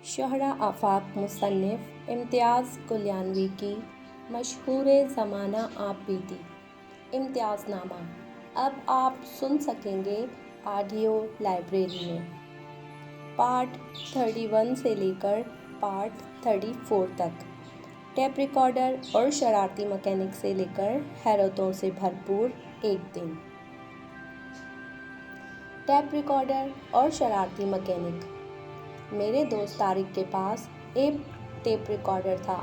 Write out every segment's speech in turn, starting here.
شہرہ آفاق مصنف امتیاز کلیانوی کی مشہور زمانہ آپ بیتی امتیاز نامہ اب آپ سن سکیں گے آڈیو لائبریری میں۔ پارٹ 31 سے لے کر پارٹ 34 تک، ٹیپ ریکارڈر اور شرارتی مکینک سے لے کر حیرتوں سے بھرپور ایک دن۔ ٹیپ ریکارڈر اور شرارتی مکینک۔ میرے دوست طارق کے پاس ایک ٹیپ ریکارڈر تھا،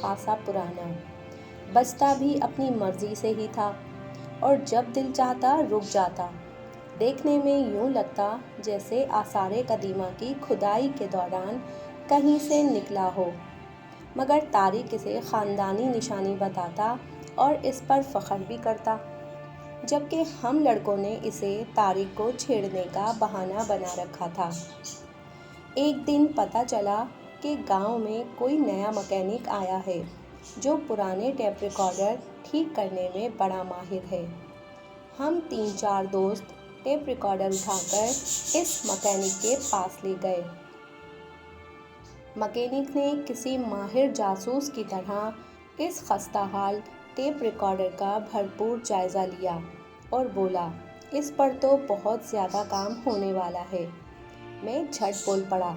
خاصا پرانا، بجتا بھی اپنی مرضی سے ہی تھا اور جب دل چاہتا رک جاتا۔ دیکھنے میں یوں لگتا جیسے آثار قدیمہ کی کھدائی کے دوران کہیں سے نکلا ہو، مگر طارق اسے خاندانی نشانی بتاتا اور اس پر فخر بھی کرتا، جبکہ ہم لڑکوں نے اسے طارق کو چھیڑنے کا بہانہ بنا رکھا تھا۔ ایک دن پتہ چلا کہ گاؤں میں کوئی نیا مکینک آیا ہے جو پرانے ٹیپ ریکارڈر ٹھیک کرنے میں بڑا ماہر ہے۔ ہم 3-4 دوست ٹیپ ریکارڈر اٹھا کر اس مکینک کے پاس لے گئے۔ مکینک نے کسی ماہر جاسوس کی طرح اس خستہ حال ٹیپ ریکارڈر کا بھرپور جائزہ لیا اور بولا، اس پر تو بہت زیادہ کام ہونے والا ہے۔ میں جھٹ بول پڑا،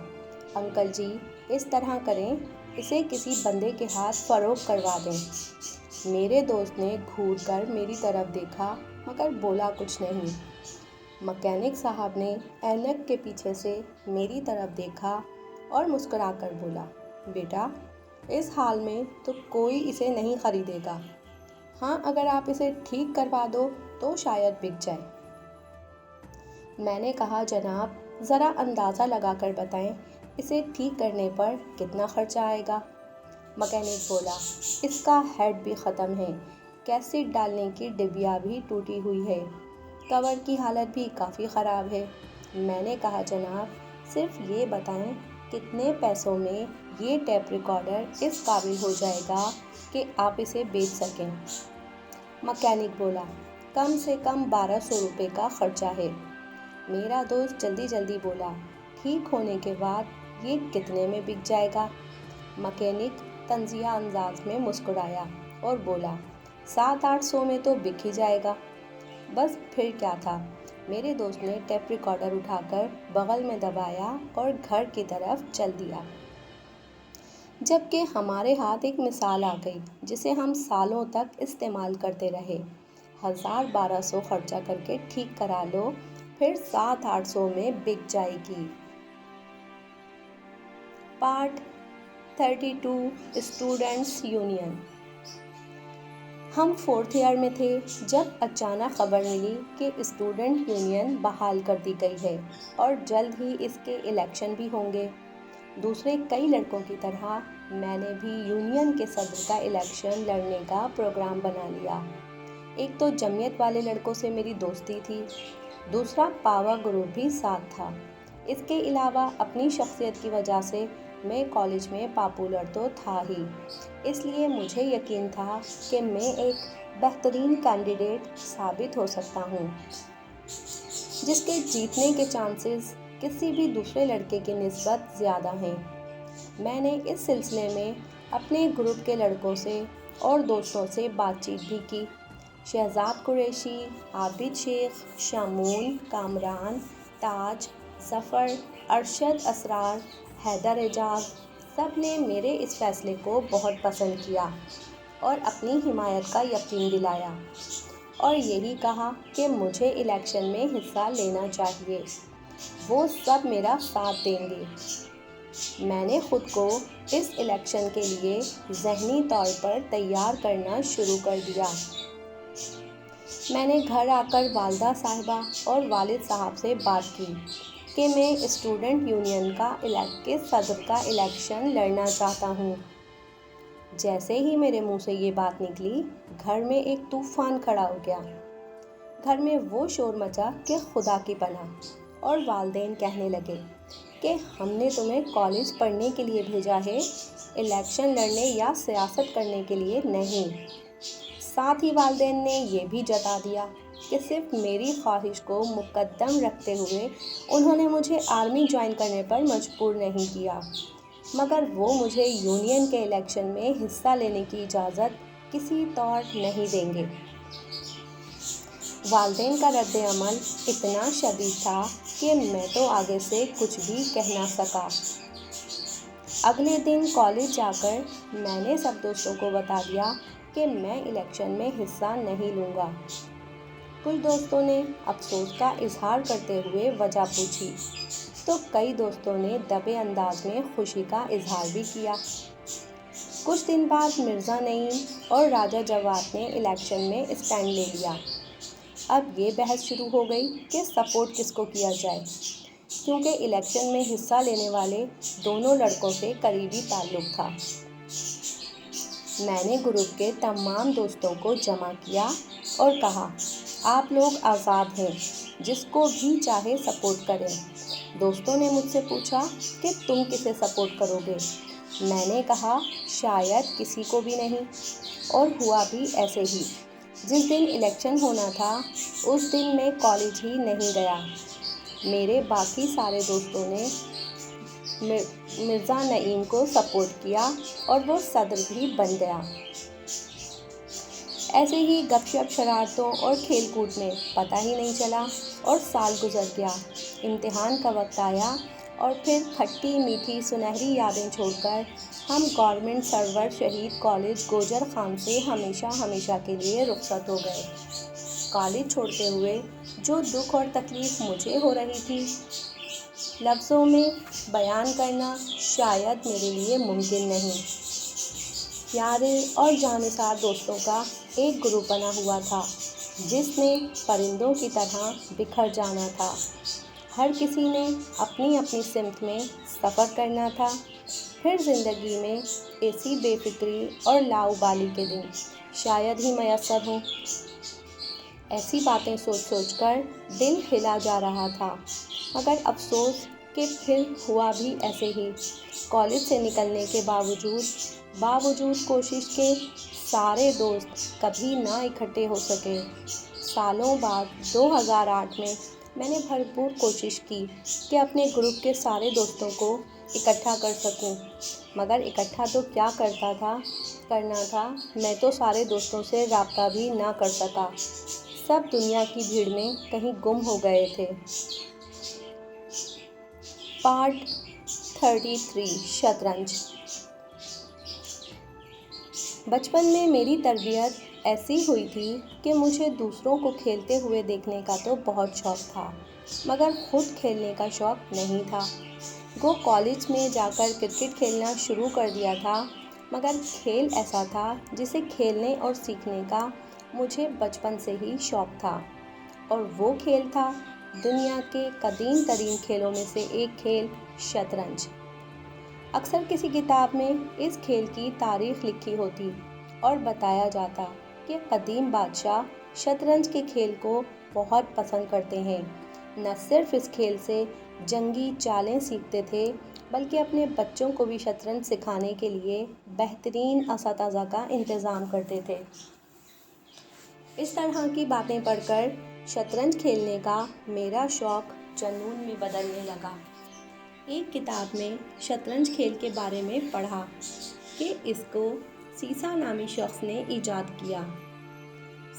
انکل جی اس طرح کریں، اسے کسی بندے کے ہاتھ فروخت کروا دیں۔ میرے دوست نے گھور کر میری طرف دیکھا مگر بولا کچھ نہیں۔ مکینک صاحب نے اینک کے پیچھے سے میری طرف دیکھا اور مسکرا کر بولا، بیٹا اس حال میں تو کوئی اسے نہیں خریدے گا، ہاں اگر آپ اسے ٹھیک کروا دو تو شاید بک جائے۔ میں نے کہا، جناب ذرا اندازہ لگا کر بتائیں اسے ٹھیک کرنے پر کتنا خرچہ آئے گا؟ مکینک بولا، اس کا ہیڈ بھی ختم ہے، کیسٹ ڈالنے کی ڈبیا بھی ٹوٹی ہوئی ہے، کور کی حالت بھی کافی خراب ہے۔ میں نے کہا، جناب صرف یہ بتائیں کتنے پیسوں میں یہ ٹیپ ریکارڈر اس قابل ہو جائے گا کہ آپ اسے بیچ سکیں؟ مکینک بولا، کم سے کم 1200 روپے کا خرچہ ہے۔ میرا دوست جلدی جلدی بولا، ٹھیک ہونے کے بعد یہ کتنے میں بک جائے گا؟ مکینک طنزیہ انداز میں مسکرایا اور بولا، 700-800 میں تو بک ہی جائے گا۔ بس پھر کیا تھا، میرے دوست نے ٹیپ ریکارڈر اٹھا کر بغل میں دبایا اور گھر کی طرف چل دیا، جبکہ ہمارے ہاتھ ایک مثال آ گئی جسے ہم سالوں تک استعمال کرتے رہے۔ 1000-1200 خرچہ کر کے ٹھیک کرا لو، پھر 700-800 میں بک جائے گی۔ Part 32 students union. ہم 4th ایئر میں تھے جب اچانک خبر ملی کہ اسٹوڈنٹ یونین بحال کر دی گئی ہے اور جلد ہی اس کے الیکشن بھی ہوں گے۔ دوسرے کئی لڑکوں کی طرح میں نے بھی یونین کے صدر کا الیکشن لڑنے کا پروگرام بنا لیا۔ ایک تو جمعیت والے لڑکوں سے میری دوستی تھی، دوسرا پاوا گروپ بھی ساتھ تھا۔ اس کے علاوہ اپنی شخصیت کی وجہ سے میں کالج میں پاپولر تو تھا ہی، اس لیے مجھے یقین تھا کہ میں ایک بہترین کینڈیڈیٹ ثابت ہو سکتا ہوں جس کے جیتنے کے چانسز کسی بھی دوسرے لڑکے کی نسبت زیادہ ہیں۔ میں نے اس سلسلے میں اپنے گروپ کے لڑکوں سے اور دوستوں سے بات چیت بھی کی۔ شہزاد قریشی، عابد شیخ، شامون، کامران، تاج، ظفر، ارشد اسرار، حیدر اعجاز، سب نے میرے اس فیصلے کو بہت پسند کیا اور اپنی حمایت کا یقین دلایا اور یہی کہا کہ مجھے الیکشن میں حصہ لینا چاہیے، وہ سب میرا ساتھ دیں گے۔ میں نے خود کو اس الیکشن کے لیے ذہنی طور پر تیار کرنا شروع کر دیا۔ میں نے گھر آ کر والدہ صاحبہ اور والد صاحب سے بات کی کہ میں اسٹوڈنٹ یونین کے صدر کا الیکشن لڑنا چاہتا ہوں۔ جیسے ہی میرے منہ سے یہ بات نکلی، گھر میں ایک طوفان کھڑا ہو گیا۔ گھر میں وہ شور مچا کہ خدا کی پناہ، اور والدین کہنے لگے کہ ہم نے تمہیں کالج پڑھنے کے لیے بھیجا ہے، الیکشن لڑنے یا سیاست کرنے کے لیے نہیں۔ ساتھ ہی والدین نے یہ بھی جتا دیا کہ صرف میری خواہش کو مقدم رکھتے ہوئے انہوں نے مجھے آرمی جوائن کرنے پر مجبور نہیں کیا، مگر وہ مجھے یونین کے الیکشن میں حصہ لینے کی اجازت کسی طور نہیں دیں گے۔ والدین کا رد عمل اتنا شدید تھا کہ میں تو آگے سے کچھ بھی کہہ نہ سکا۔ اگلے دن کالج جا کر میں نے سب دوستوں کو بتا دیا کہ میں الیکشن میں حصہ نہیں لوں گا۔ کچھ دوستوں نے افسوس کا اظہار کرتے ہوئے وجہ پوچھی تو کئی دوستوں نے دبے انداز میں خوشی کا اظہار بھی کیا۔ کچھ دن بعد مرزا نعیم اور راجہ جواد نے الیکشن میں اسٹینڈ لے لیا۔ اب یہ بحث شروع ہو گئی کہ سپورٹ کس کو کیا جائے، کیونکہ الیکشن میں حصہ لینے والے دونوں لڑکوں سے قریبی تعلق تھا۔ میں نے گروپ کے تمام دوستوں کو جمع کیا اور کہا، آپ لوگ آزاد ہیں، جس کو بھی چاہے سپورٹ کریں۔ دوستوں نے مجھ سے پوچھا کہ تم کسے سپورٹ کرو گے؟ میں نے کہا شاید کسی کو بھی نہیں، اور ہوا بھی ایسے ہی۔ جس دن الیکشن ہونا تھا اس دن میں کالج ہی نہیں گیا۔ میرے باقی سارے دوستوں نے مرزا نعیم کو سپورٹ کیا اور وہ صدر بھی بن گیا۔ ایسے ہی گپ شپ شرارتوں اور کھیل کود میں پتہ ہی نہیں چلا اور سال گزر گیا۔ امتحان کا وقت آیا اور پھر کھٹی میٹھی سنہری یادیں چھوڑ کر ہم گورنمنٹ سرور شہید کالج گوجر خان سے ہمیشہ کے لیے رخصت ہو گئے۔ کالج چھوڑتے ہوئے جو دکھ اور تکلیف مجھے ہو رہی تھی، لفظوں میں بیان کرنا شاید میرے لیے ممکن نہیں۔ پیارے اور جانثار دوستوں کا ایک گروپ بنا ہوا تھا جس نے پرندوں کی طرح بکھر جانا تھا۔ ہر کسی نے اپنی اپنی سمت میں سفر کرنا تھا۔ پھر زندگی میں ایسی بے فکری اور لاؤبالی کے دن شاید ہی میسر ہوں۔ ایسی باتیں سوچ کر دل ہلا جا رہا تھا، مگر افسوس کہ پھر ہوا بھی ایسے ہی۔ کالج سے نکلنے کے باوجود کوشش کے سارے دوست کبھی نہ اکٹھے ہو سکے۔ سالوں بعد 2008 میں نے بھرپور کوشش کی کہ اپنے گروپ کے سارے دوستوں کو اکٹھا کر سکوں، مگر اکٹھا تو کیا کرنا تھا، میں تو سارے دوستوں سے رابطہ بھی نہ کر سکا۔ سب دنیا کی بھیڑ میں کہیں گم ہو گئے تھے۔ پارٹ 33 شطرنج۔ بچپن میں میری تربیت ایسی ہوئی تھی کہ مجھے دوسروں کو کھیلتے ہوئے دیکھنے کا تو بہت شوق تھا، مگر خود کھیلنے کا شوق نہیں تھا۔ کالج میں جا کر کرکٹ کھیلنا شروع کر دیا تھا، مگر کھیل ایسا تھا جسے کھیلنے اور سیکھنے کا مجھے بچپن سے ہی شوق تھا، اور وہ کھیل تھا دنیا کے قدیم ترین کھیلوں میں سے ایک کھیل شطرنج۔ اکثر کسی کتاب میں اس کھیل کی تاریخ لکھی ہوتی اور بتایا جاتا کہ قدیم بادشاہ شطرنج کے کھیل کو بہت پسند کرتے ہیں۔ نہ صرف اس کھیل سے جنگی چالیں سیکھتے تھے، بلکہ اپنے بچوں کو بھی شطرنج سکھانے کے لیے بہترین اساتذہ کا انتظام کرتے تھے۔ اس طرح کی باتیں پڑھ کر شطرنج کھیلنے کا میرا شوق جنون میں بدلنے لگا۔ ایک کتاب میں شطرنج کھیل کے بارے میں پڑھا کہ اس کو سیسا نامی شخص نے ایجاد کیا۔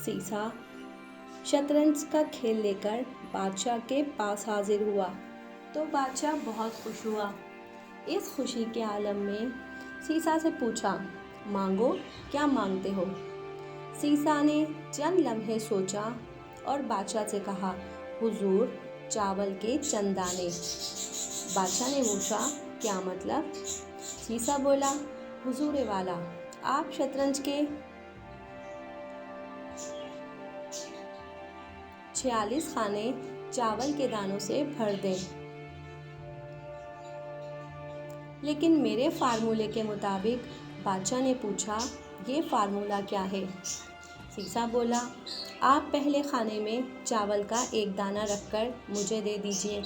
سیسا شطرنج کا کھیل لے کر بادشاہ کے پاس حاضر ہوا تو بادشاہ بہت خوش ہوا۔ اس خوشی کے عالم میں سیسا سے پوچھا، مانگو، کیا مانگتے ہو؟ سیسا نے چند لمحے سوچا اور بادشاہ سے کہا، حضور، چاول کے چند دانے۔ بادشاہ نے پوچھا، کیا مطلب؟ سیسا بولا، حضور والا، آپ شطرنج کے 46 خانے چاول کے دانوں سے بھر دیں، لیکن میرے فارمولے کے مطابق۔ بادشاہ نے پوچھا، یہ فارمولہ کیا ہے؟ سیسا بولا، آپ پہلے خانے میں چاول کا ایک دانہ رکھ کر مجھے دے دیجئے،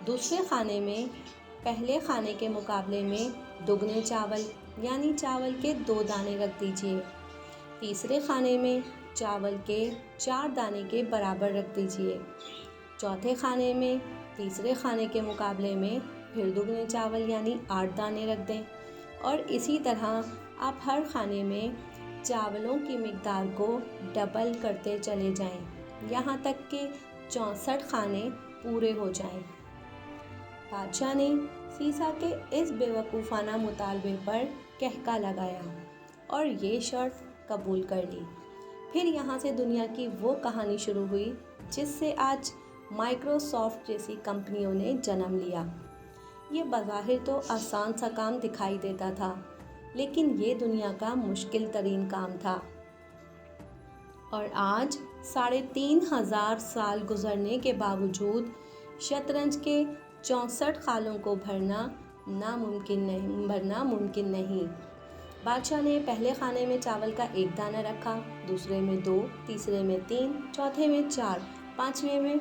دوسرے خانے میں پہلے خانے کے مقابلے میں دگنے چاول یعنی چاول کے 2 دانے رکھ دیجئے، تیسرے خانے میں چاول کے 4 دانے کے برابر رکھ دیجئے، چوتھے خانے میں تیسرے خانے کے مقابلے میں پھر دگنے چاول یعنی 8 دانے رکھ دیں، اور اسی طرح آپ ہر کھانے میں چاولوں کی مقدار کو ڈبل کرتے چلے جائیں یہاں تک کہ 64 کھانے پورے ہو جائیں۔ بادشاہ نے سیسا کے اس بے وقوفانہ مطالبے پر کہکا لگایا اور یہ شرط قبول کر لی۔ پھر یہاں سے دنیا کی وہ کہانی شروع ہوئی جس سے آج مائیکروسافٹ جیسی کمپنیوں نے جنم لیا۔ یہ بظاہر تو آسان سا کام دکھائی دیتا تھا، لیکن یہ دنیا کا مشکل ترین کام تھا، اور آج 3500 سال گزرنے کے باوجود شطرنج کے 64 خانوں کو بھرنا ممکن نہیں۔ بادشاہ نے پہلے خانے میں چاول کا 1 دانہ رکھا، دوسرے میں 2، تیسرے میں 3، چوتھے میں 4، پانچویں میں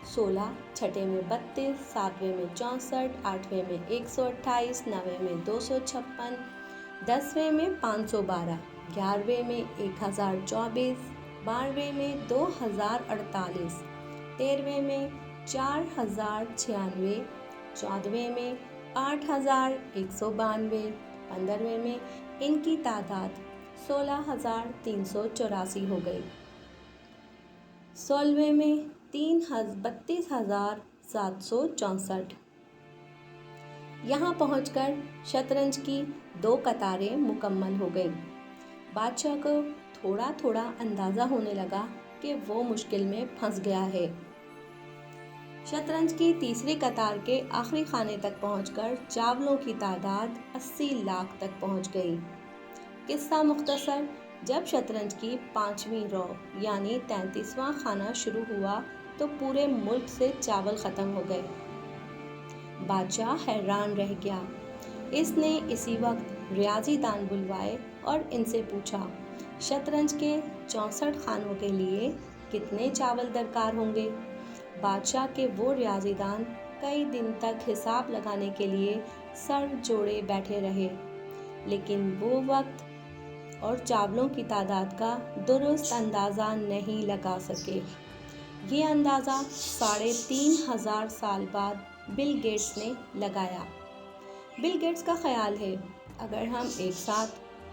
16، چھٹے میں 32، ساتویں میں 64، آٹھویں میں 128، نویں میں 256، 10ویں میں 512، 11ویں میں 1024، 12ویں میں 2048، 13ویں میں 4096، 14ویں میں 8192، 15ویں میں ان کی تعداد 16384 ہو گئی، 16ویں میں 32764۔ یہاں پہنچ کر شطرنج کی 2 قطاریں مکمل ہو گئیں۔ بادشاہ کو تھوڑا تھوڑا اندازہ ہونے لگا کہ وہ مشکل میں پھنس گیا ہے۔ شطرنج کی تیسری قطار کے آخری خانے تک پہنچ کر چاولوں کی تعداد 80 لاکھ تک پہنچ گئی۔ قصہ مختصر، جب شطرنج کی 5ویں رو یعنی 33واں خانہ شروع ہوا تو پورے ملک سے چاول ختم ہو گئے۔ بادشاہ حیران رہ گیا۔ اس نے اسی وقت ریاضی دان بلوائے اور ان سے پوچھا، شطرنج کے 64 خانوں کے لیے کتنے چاول درکار ہوں گے؟ بادشاہ کے وہ ریاضی دان کئی دن تک حساب لگانے کے لیے سر جوڑے بیٹھے رہے، لیکن وہ وقت اور چاولوں کی تعداد کا درست اندازہ نہیں لگا سکے۔ یہ اندازہ 3500 سال بعد بل گیٹس نے لگایا۔ بل گیٹس کا خیال ہے، اگر ہم ایک ساتھ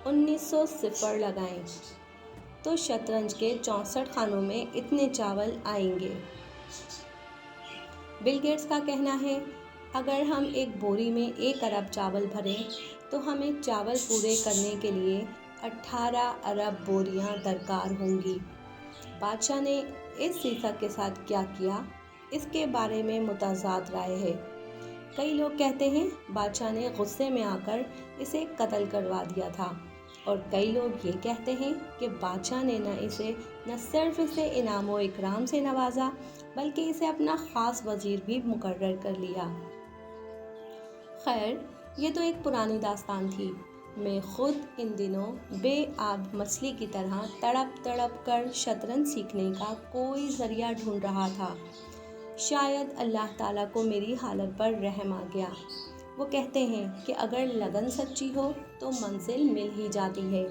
1900 صفر لگائیں تو شطرنج کے 64 خانوں میں اتنے چاول آئیں گے۔ بل گیٹس کا کہنا ہے، اگر ہم ایک بوری میں 1 ارب چاول بھریں تو ہمیں چاول پورے کرنے کے لیے 18 ارب بوریاں درکار ہوں گی۔ بادشاہ نے اس سیسا کے ساتھ کیا کیا، اس کے بارے میں متضاد رائے ہے۔ کئی لوگ کہتے ہیں بادشاہ نے غصے میں آ کر اسے قتل کروا دیا تھا، اور کئی لوگ یہ کہتے ہیں کہ بادشاہ نے نہ صرف اسے انعام و اکرام سے نوازا بلکہ اسے اپنا خاص وزیر بھی مقرر کر لیا۔ خیر، یہ تو ایک پرانی داستان تھی۔ میں خود ان دنوں بے آب مچھلی کی طرح تڑپ تڑپ کر شطرنج سیکھنے کا کوئی ذریعہ ڈھونڈ رہا تھا۔ شاید اللہ تعالیٰ کو میری حالت پر رحم آ گیا۔ وہ کہتے ہیں کہ اگر لگن سچی ہو تو منزل مل ہی جاتی ہے۔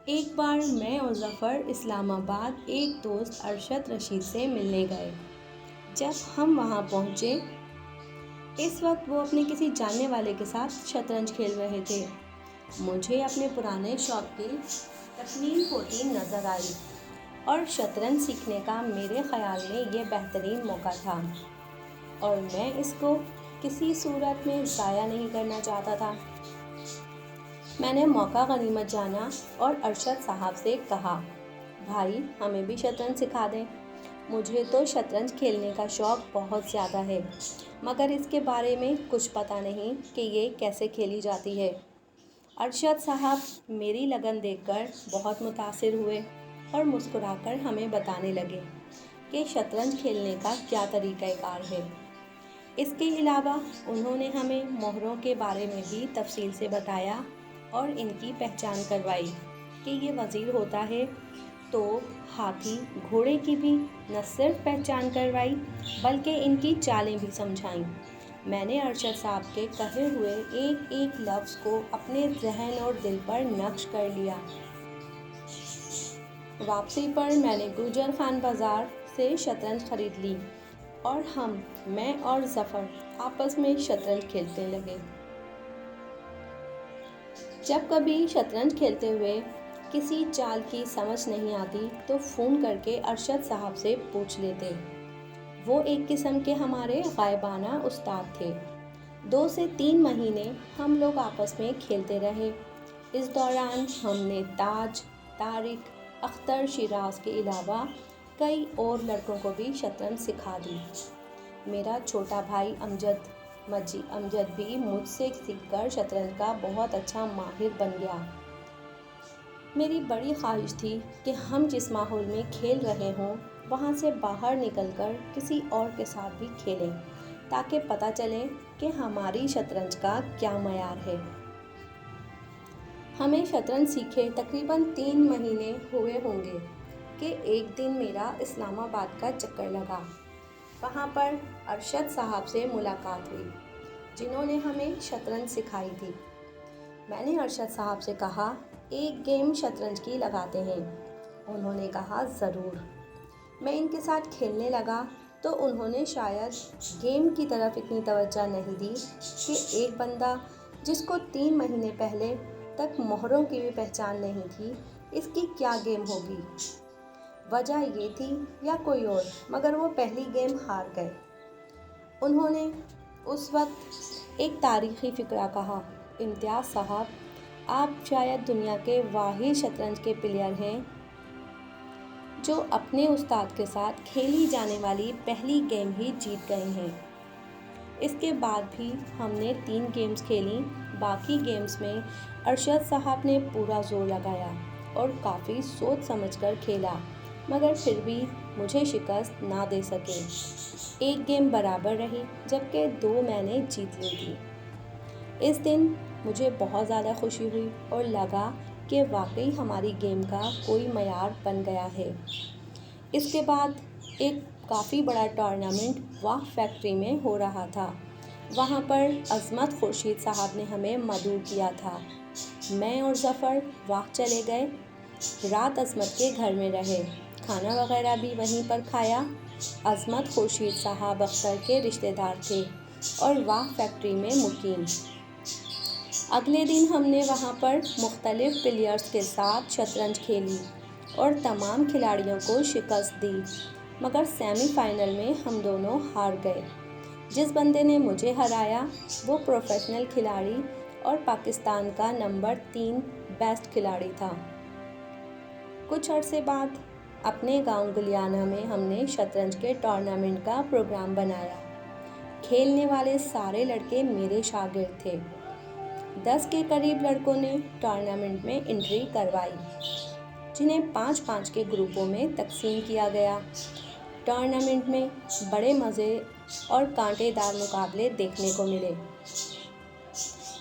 ایک بار میں اور ظفر اسلام آباد ایک دوست ارشد رشید سے ملنے گئے۔ جب ہم وہاں پہنچے، اس وقت وہ اپنے کسی جاننے والے کے ساتھ شطرنج کھیل رہے تھے۔ مجھے اپنے پرانے شوق کی تکمیل ہوتی نظر آئی، اور شطرنج سیکھنے کا میرے خیال میں یہ بہترین موقع تھا، اور میں اس کو کسی صورت میں ضائع نہیں کرنا چاہتا تھا۔ میں نے موقع غنیمت جانا اور ارشد صاحب سے کہا، بھائی ہمیں بھی شطرنج سکھا دیں۔ مجھے تو شطرنج کھیلنے کا شوق بہت زیادہ ہے، مگر اس کے بارے میں کچھ پتہ نہیں کہ یہ کیسے کھیلی جاتی ہے۔ ارشد صاحب میری لگن دیکھ کر بہت متاثر ہوئے اور مسکرا کر ہمیں بتانے لگے کہ شطرنج کھیلنے کا کیا طریقہ کار ہے۔ اس کے علاوہ انہوں نے ہمیں مہروں کے بارے میں بھی تفصیل سے بتایا اور ان کی پہچان کروائی کہ یہ وزیر ہوتا ہے، تو ہاتھی گھوڑے کی بھی نہ صرف پہچان کروائی بلکہ ان کی چالیں بھی سمجھائیں۔ میں نے ارشد صاحب کے کہے ہوئے ایک ایک لفظ کو اپنے ذہن اور دل پر نقش کر لیا۔ واپسی پر میں نے گوجر خان بازار سے شطرنج خرید لی، اور میں اور ظفر آپس میں شطرنج کھیلنے لگے۔ جب کبھی شطرنج کھیلتے ہوئے کسی چال کی سمجھ نہیں آتی تو فون کر کے ارشد صاحب سے پوچھ لیتے۔ وہ ایک قسم کے ہمارے غائبانہ استاد تھے۔ 2 سے 3 مہینے ہم لوگ آپس میں کھیلتے رہے۔ اس دوران ہم نے تاج، طارق، اختر شیراز کے علاوہ کئی اور لڑکوں کو بھی شطرنج سکھا دی۔ میرا چھوٹا بھائی امجد بھی مجھ سے سیکھ کر شطرنج کا بہت اچھا ماہر بن گیا۔ میری بڑی خواہش تھی کہ ہم جس ماحول میں کھیل رہے ہوں وہاں سے باہر نکل کر کسی اور کے ساتھ بھی کھیلیں تاکہ پتہ چلے کہ ہماری شطرنج کا کیا معیار ہے۔ ہمیں شطرنج سیکھے تقریباً 3 مہینے ہوئے ہوں گے کہ ایک دن میرا اسلام آباد کا چکر لگا۔ وہاں پر ارشد صاحب سے ملاقات ہوئی جنہوں نے ہمیں شطرنج سکھائی تھی۔ میں نے ارشد صاحب سے کہا ایک گیم شطرنج کی لگاتے ہیں۔ انہوں نے کہا ضرور۔ میں ان کے ساتھ کھیلنے لگا تو انہوں نے شاید گیم کی طرف اتنی توجہ نہیں دی کہ ایک بندہ جس کو 3 مہینے پہلے تک مہروں کی بھی پہچان نہیں تھی اس کی کیا گیم ہوگی۔ وجہ یہ تھی یا کوئی اور، مگر وہ پہلی گیم ہار گئے۔ انہوں نے اس وقت ایک تاریخی فقرہ کہا، امتیاز صاحب آپ شاید دنیا کے واحد شطرنج کے پلیئر ہیں جو اپنے استاد کے ساتھ کھیلی جانے والی پہلی گیم ہی جیت گئے ہیں۔ اس کے بعد بھی ہم نے 3 گیمز کھیلیں۔ باقی گیمز میں ارشد صاحب نے پورا زور لگایا اور کافی سوچ سمجھ کر کھیلا مگر پھر بھی مجھے شکست نہ دے سکے۔ ایک گیم برابر رہی جبکہ 2 میں نے جیت لی تھی۔ اس دن مجھے بہت زیادہ خوشی ہوئی اور لگا کہ واقعی ہماری گیم کا کوئی معیار بن گیا ہے۔ اس کے بعد ایک کافی بڑا ٹورنامنٹ واہ فیکٹری میں ہو رہا تھا۔ وہاں پر عظمت خورشید صاحب نے ہمیں مدعو کیا تھا۔ میں اور ظفر واہ چلے گئے۔ رات عظمت کے گھر میں رہے، کھانا وغیرہ بھی وہیں پر کھایا۔ عظمت خورشید صاحب اختر کے رشتہ دار تھے اور واہ فیکٹری میں مقیم۔ اگلے دن ہم نے وہاں پر مختلف پلیئرز کے ساتھ شطرنج کھیلی اور تمام کھلاڑیوں کو شکست دی مگر سیمی فائنل میں ہم دونوں ہار گئے۔ جس بندے نے مجھے ہرایا وہ پروفیشنل کھلاڑی اور پاکستان کا نمبر 3 بیسٹ کھلاڑی تھا۔ کچھ عرصے بعد اپنے گاؤں گلیانہ میں ہم نے شطرنج کے ٹورنامنٹ کا پروگرام بنایا۔ کھیلنے والے سارے لڑکے میرے شاگرد تھے۔ 10 کے قریب لڑکوں نے ٹورنامنٹ میں انٹری کروائی جنہیں 5-5 کے گروپوں میں تقسیم کیا گیا۔ ٹورنامنٹ میں بڑے مزے اور کانٹے دار مقابلے دیکھنے کو ملے۔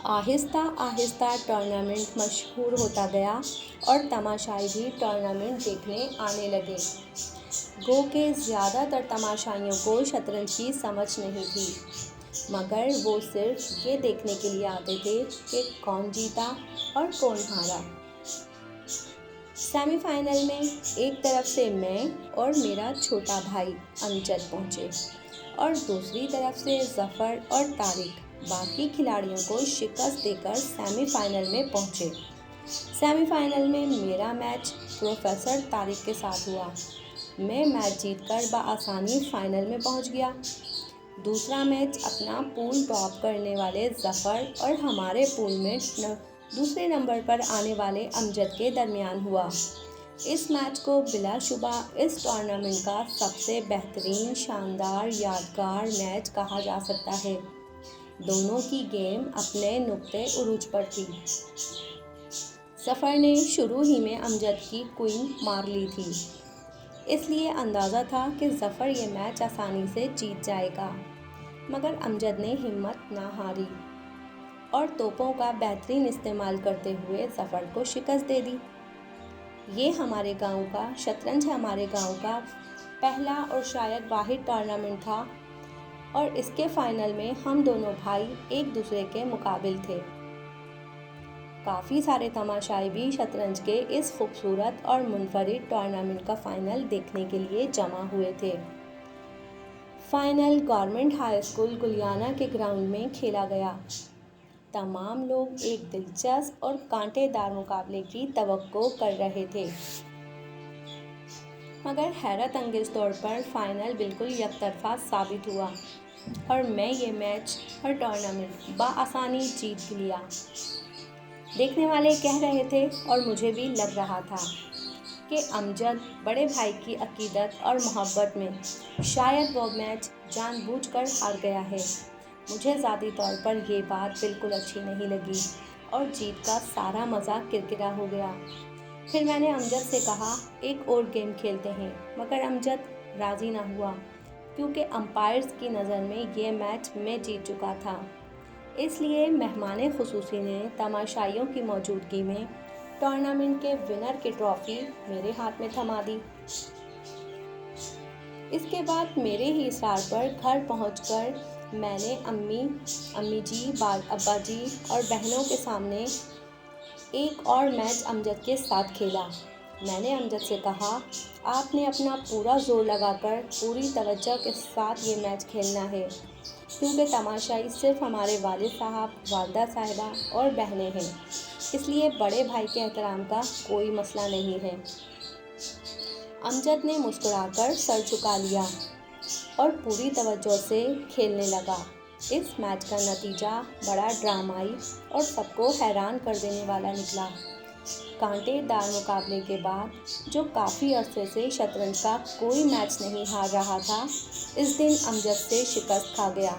آہستہ آہستہ ٹورنامنٹ مشہور ہوتا گیا اور تماشائی بھی ٹورنامنٹ دیکھنے آنے لگے۔ گو کہ زیادہ تر تماشائیوں کو شطرنج کی سمجھ نہیں تھی مگر وہ صرف یہ دیکھنے کے لیے آتے تھے کہ کون جیتا اور کون ہارا۔ سیمی فائنل میں ایک طرف سے میں اور میرا چھوٹا بھائی امجد پہنچے اور دوسری طرف سے ظفر اور طارق باقی کھلاڑیوں کو شکست دے کر سیمی فائنل میں پہنچے۔ سیمی فائنل میں میرا میچ پروفیسر طارق کے ساتھ ہوا۔ میں میچ جیت کر بآسانی فائنل میں پہنچ گیا۔ دوسرا میچ اپنا پول ٹاپ کرنے والے ظفر اور ہمارے پول میں دوسرے نمبر پر آنے والے امجد کے درمیان ہوا۔ اس میچ کو بلا شبہ اس ٹورنامنٹ کا سب سے بہترین، شاندار، یادگار میچ کہا جا سکتا ہے۔ دونوں کی گیم اپنے نقطۂ عروج پر تھی۔ ظفر نے شروع ہی میں امجد کی کوئن مار لی تھی، اس لیے اندازہ تھا کہ ظفر یہ میچ آسانی سے جیت جائے گا مگر امجد نے ہمت نہ ہاری اور توپوں کا بہترین استعمال کرتے ہوئے ظفر کو شکست دے دی۔ یہ ہمارے گاؤں کا شطرنج ہمارے گاؤں کا پہلا اور شاید واحد ٹورنامنٹ تھا اور اس کے فائنل میں ہم دونوں بھائی ایک دوسرے کے مقابل تھے۔ کافی سارے تماشائی بھی شطرنج کے اس خوبصورت اور منفرد ٹورنامنٹ کا فائنل دیکھنے کے لیے جمع ہوئے تھے۔ فائنل گورنمنٹ ہائی اسکول گلیانہ کے گراؤنڈ میں کھیلا گیا۔ تمام لوگ ایک دلچسپ اور کانٹے دار مقابلے کی توقع کر رہے تھے، مگر حیرت انگیز طور پر فائنل بالکل یک طرفہ ثابت ہوا اور میں یہ میچ اور ٹورنامنٹ بآسانی جیت لیا۔ دیکھنے والے کہہ رہے تھے اور مجھے بھی لگ رہا تھا کہ امجد بڑے بھائی کی عقیدت اور محبت میں شاید وہ میچ جان بوجھ کر ہار گیا ہے۔ مجھے ذاتی طور پر یہ بات بالکل اچھی نہیں لگی اور جیت کا سارا مزہ کرکرا ہو گیا۔ پھر میں نے امجد سے کہا ایک اور گیم کھیلتے ہیں، مگر امجد راضی نہ ہوا کیونکہ امپائرز کی نظر میں یہ میچ میں جیت چکا تھا۔ اس لیے مہمان خصوصی نے تماشائیوں کی موجودگی میں ٹورنامنٹ کے ونر کی ٹرافی میرے ہاتھ میں تھما دی۔ اس کے بعد میرے ہی اصرار پر گھر پہنچ کر میں نے امی جی، ابا جی اور بہنوں کے سامنے ایک اور میچ امجد کے ساتھ کھیلا۔ میں نے امجد سے کہا آپ نے اپنا پورا زور لگا کر پوری توجہ کے ساتھ یہ میچ کھیلنا ہے، کیونکہ تماشائی صرف ہمارے والد صاحب، والدہ صاحبہ اور بہنیں ہیں، اس لیے بڑے بھائی کے احترام کا کوئی مسئلہ نہیں ہے۔ امجد نے مسکرا کر سر جھکا لیا اور پوری توجہ سے کھیلنے لگا۔ اس میچ کا نتیجہ بڑا ڈرامائی اور سب کو حیران کر دینے والا نکلا۔ کانٹے دار مقابلے کے بعد، جو کافی عرصے سے شطرنج کا کوئی میچ نہیں ہار رہا تھا، اس دن امجد سے شکست کھا گیا۔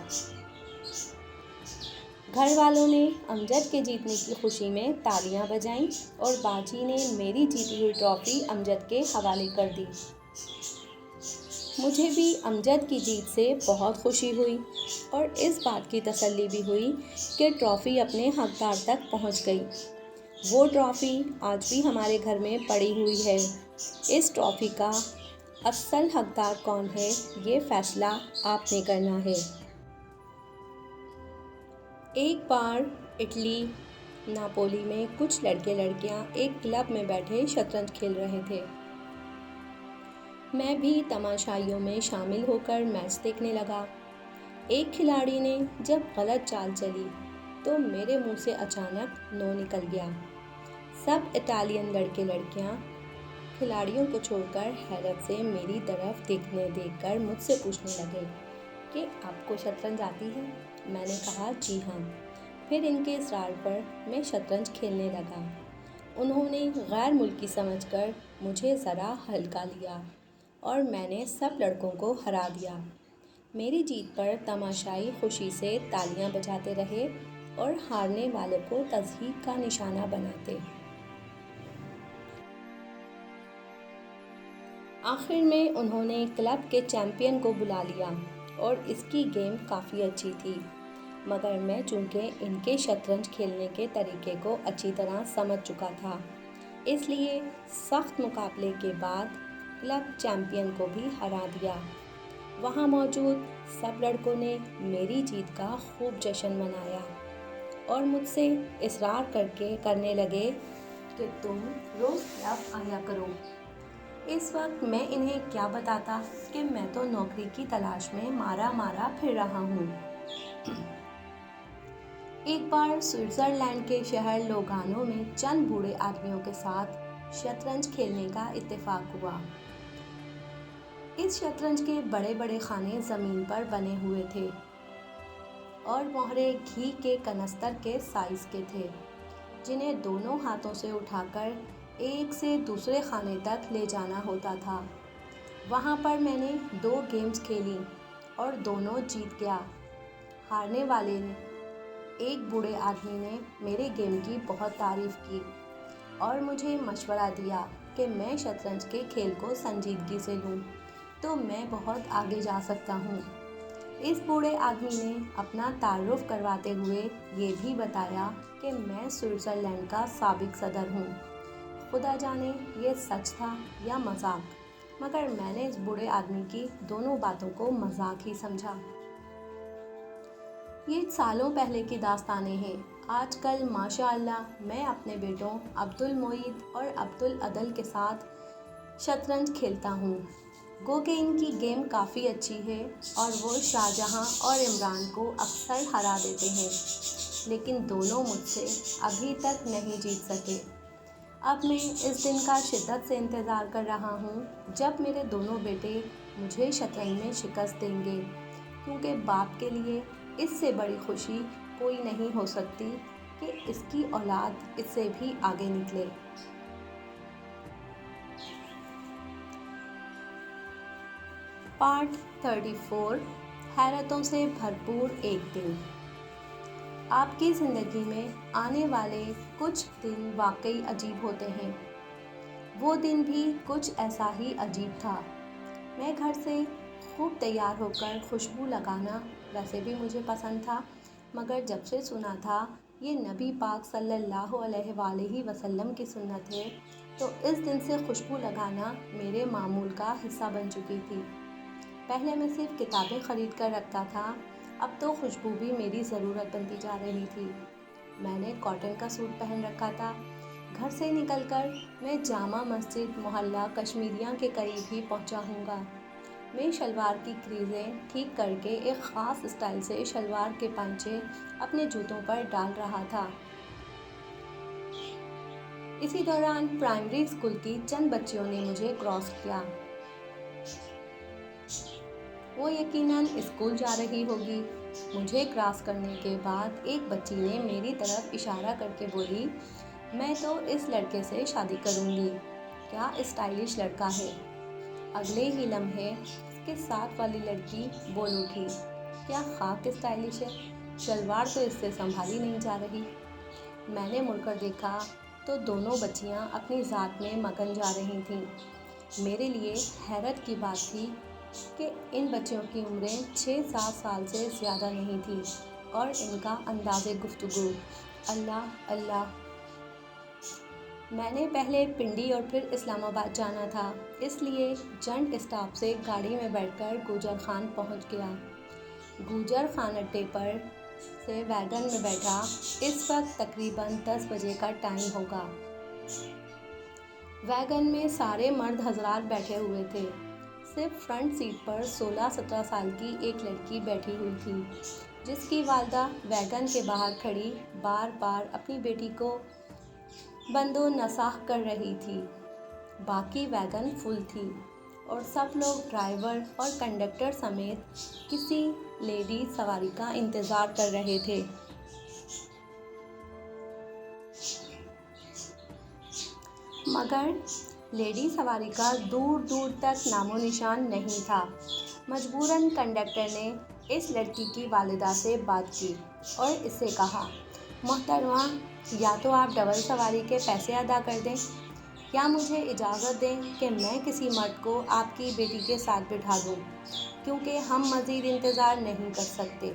گھر والوں نے امجد کے جیتنے کی خوشی میں تالیاں بجائیں اور باجی نے میری جیتی ہوئی ٹرافی امجد کے حوالے کر دی۔ مجھے بھی امجد کی جیت سے بہت خوشی ہوئی اور اس بات کی تسلی بھی ہوئی کہ ٹرافی اپنے حقدار تک پہنچ گئی۔ وہ ٹرافی آج بھی ہمارے گھر میں پڑی ہوئی ہے۔ اس ٹرافی کا اصل حقدار کون ہے، یہ فیصلہ آپ نے کرنا ہے۔ ایک بار اٹلی ناپولی میں کچھ لڑکے لڑکیاں ایک کلب میں بیٹھے شطرنج کھیل رہے تھے۔ میں بھی تماشائیوں میں شامل ہو کر میچ دیکھنے لگا۔ ایک کھلاڑی نے جب غلط چال چلی تو میرے منہ سے اچانک نو نکل گیا۔ سب اٹالین لڑکے لڑکیاں کھلاڑیوں کو چھوڑ کر حیرت سے میری طرف دیکھ کر مجھ سے پوچھنے لگے کہ آپ کو شطرنج آتی ہے؟ میں نے کہا جی ہاں۔ پھر ان کے اصرار پر میں شطرنج کھیلنے لگا۔ انہوں نے غیر ملکی سمجھ کر مجھے ذرا ہلکا لیا اور میں نے سب لڑکوں کو ہرا دیا۔ میری جیت پر تماشائی خوشی سے تالیاں بجاتے رہے اور ہارنے والے کو تضحیک کا نشانہ بناتے۔ آخر میں انہوں نے کلب کے چیمپئن کو بلا لیا اور اس کی گیم کافی اچھی تھی، مگر میں چونکہ ان کے شطرنج کھیلنے کے طریقے کو اچھی طرح سمجھ چکا تھا، اس لیے سخت مقابلے کے بعد کلب چیمپئن کو بھی ہرا دیا۔ وہاں موجود سب لڑکوں نے میری جیت کا خوب جشن منایا اور مجھ سے اصرار کرنے لگے کہ تم روز کلب آیا کرو۔ اس وقت میں انہیں کیا بتاتا کہ میں تو نوکری کی تلاش میں مارا پھر رہا ہوں۔ ایک بار سوئٹزرلینڈ کے شہر لوگانو میں چند بوڑھے آدمیوں کے ساتھ شطرنج کھیلنے کا اتفاق ہوا۔ اس شطرنج کے بڑے بڑے خانے زمین پر بنے ہوئے تھے اور مہرے گھی کے کنستر کے سائز کے تھے، جنہیں دونوں ہاتھوں سے اٹھا کر ایک سے دوسرے خانے تک لے جانا ہوتا تھا۔ وہاں پر میں نے 2 گیمز کھیلی اور دونوں جیت گیا۔ ہارنے والے ایک بوڑھے آدمی نے میرے گیم کی بہت تعریف کی اور مجھے مشورہ دیا کہ میں شطرنج کے کھیل کو سنجیدگی سے لوں تو میں بہت آگے جا سکتا ہوں۔ اس بوڑھے آدمی نے اپنا تعارف کرواتے ہوئے یہ بھی بتایا کہ میں سوئٹزرلینڈ کا سابق صدر ہوں۔ خدا جانے یہ سچ تھا یا مذاق، مگر میں نے اس بوڑھے آدمی کی دونوں باتوں کو مذاق ہی سمجھا۔ یہ سالوں پہلے کی داستانیں ہیں۔ آج کل ماشاءاللہ میں اپنے بیٹوں عبد المعید اور عبد العدل کے ساتھ شطرنج کھیلتا ہوں۔ گو کہ ان کی گیم کافی اچھی ہے اور وہ شاہجہاں اور عمران کو اکثر ہرا دیتے ہیں، لیکن دونوں مجھ سے ابھی تک نہیں جیت سکے۔ اب میں اس دن کا شدت سے انتظار کر رہا ہوں جب میرے دونوں بیٹے مجھے شطرنج میں شکست دیں گے، کیونکہ باپ کے لیے اس سے بڑی خوشی کوئی نہیں ہو سکتی کہ اس کی اولاد اس سے بھی آگے نکلے۔ پارٹ 34 حیرتوں سے بھرپور ایک دن۔ آپ کی زندگی میں آنے والے کچھ دن واقعی عجیب ہوتے ہیں۔ وہ دن بھی کچھ ایسا ہی عجیب تھا۔ میں گھر سے خوب تیار ہو کر خوشبو لگانا ویسے بھی مجھے پسند تھا، مگر جب سے سنا تھا یہ نبی پاک صلی اللہ علیہ وآلہ وسلم کی سنت ہے تو اس دن سے خوشبو لگانا میرے معمول کا حصہ بن چکی تھی۔ پہلے میں صرف کتابیں خرید کر رکھتا تھا، اب تو خوشبو بھی میری ضرورت بنتی جا رہی تھی۔ میں نے کاٹن کا سوٹ پہن رکھا تھا۔ گھر سے نکل کر میں جامع مسجد محلہ کشمیریاں کے قریب ہی پہنچا ہوں گا۔ میں شلوار کی کریزیں ٹھیک کر کے ایک خاص اسٹائل سے شلوار کے پائچے اپنے جوتوں پر ڈال رہا تھا۔ اسی دوران پرائمری اسکول کی چند بچیوں نے مجھے کراس کیا۔ وہ یقیناً اسکول جا رہی ہوگی۔ مجھے کراس کرنے کے بعد ایک بچی نے میری طرف اشارہ کر کے بولی، میں تو اس لڑکے سے شادی کروں گی، کیا اسٹائلش لڑکا ہے۔ اگلے ہی لمحے اس کے ساتھ والی لڑکی بول اٹھی، کیا خاک اسٹائلش ہے، شلوار تو اس سے سنبھالی نہیں جا رہی۔ میں نے مڑ کر دیکھا تو دونوں بچیاں اپنی ذات میں مگن جا رہی تھیں۔ میرے لیے حیرت کی بات تھی کہ ان بچیوں کی عمریں 6-7 سال سے زیادہ نہیں تھیں اور ان کا انداز گفتگو، اللہ اللہ! میں نے پہلے پنڈی اور پھر اسلام آباد جانا تھا، اس لیے جنٹ اسٹاپ سے گاڑی میں بیٹھ کر گوجر خان پہنچ گیا۔ گوجر خان اڈے پر سے ویگن میں بیٹھا۔ اس وقت تقریباً 10 بجے کا ٹائم ہوگا۔ ویگن میں سارے مرد حضرات بیٹھے ہوئے تھے، صرف فرنٹ سیٹ پر 16-17 سال کی ایک لڑکی بیٹھی ہوئی تھی، جس کی والدہ ویگن کے باہر کھڑی بار بار اپنی بیٹی کو بند و نصاح کر رہی تھی۔ باقی ویگن فل تھی اور سب لوگ ڈرائیور اور کنڈکٹر سمیت کسی لیڈی سواری کا انتظار کر رہے تھے۔ مگر لیڈی سواری کا دور دور تک نام و نشان نہیں تھا۔ مجبوراً کنڈکٹر نے اس لڑکی کی والدہ سے بات کی اور اس سے کہا، محترمہ، یا تو آپ ڈبل سواری کے پیسے ادا کر دیں یا مجھے اجازت دیں کہ میں کسی مرد کو آپ کی بیٹی کے ساتھ بٹھا دوں، کیونکہ ہم مزید انتظار نہیں کر سکتے۔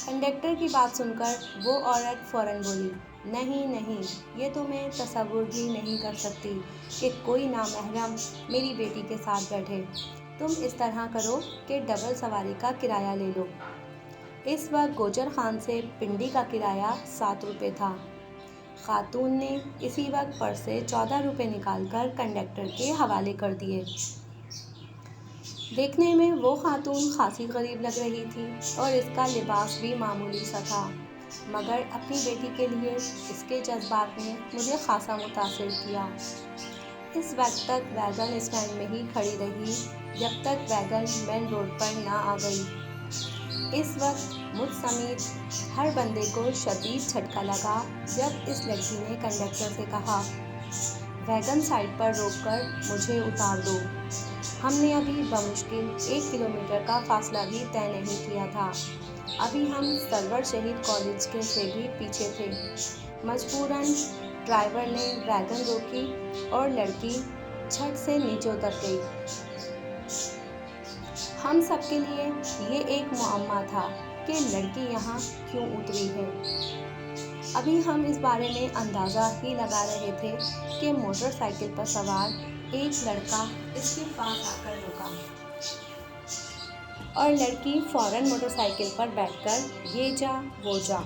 کنڈکٹر کی بات سن کر وہ عورت فوراً بولی، نہیں نہیں، یہ تو میں تصور بھی نہیں کر سکتی کہ کوئی نامحرم میری بیٹی کے ساتھ بیٹھے۔ تم اس طرح کرو کہ ڈبل سواری کا کرایہ لے لو۔ اس وقت گوجر خان سے پنڈی کا کرایہ 7 روپے تھا۔ خاتون نے اسی وقت پرس سے 14 روپے نکال کر کنڈکٹر کے حوالے کر دیے۔ دیکھنے میں وہ خاتون خاصی غریب لگ رہی تھی اور اس کا لباس بھی معمولی سا تھا، مگر اپنی بیٹی کے لیے اس کے جذبات نے مجھے خاصا متاثر کیا۔ اس وقت تک ویگن اسٹینڈ میں ہی کھڑی رہی جب تک ویگن مین روڈ پر نہ آ گئی۔ اس وقت مجھ سمیت ہر بندے کو شدید جھٹکا لگا جب اس لڑکی نے کنڈکٹر سے کہا، ویگن سائڈ پر روک کر مجھے اتار دو۔ ہم نے ابھی بمشکل 1 کلومیٹر کا فاصلہ بھی طے نہیں کیا تھا، ابھی ہم سرور شہید کالج کے سے بھی پیچھے تھے۔ مجبوراً ڈرائیور نے ویگن روکی اور لڑکی جھٹ سے نیچے اتر گئی۔ ہم سب کے لیے یہ ایک معمہ تھا کہ لڑکی یہاں کیوں اتری ہے۔ ابھی ہم اس بارے میں اندازہ ہی لگا رہے تھے کہ موٹر سائیکل پر سوار ایک لڑکا اس کے پاس آ کر رکا اور لڑکی فوراً موٹر سائیکل پر بیٹھ کر یہ جا وہ جا۔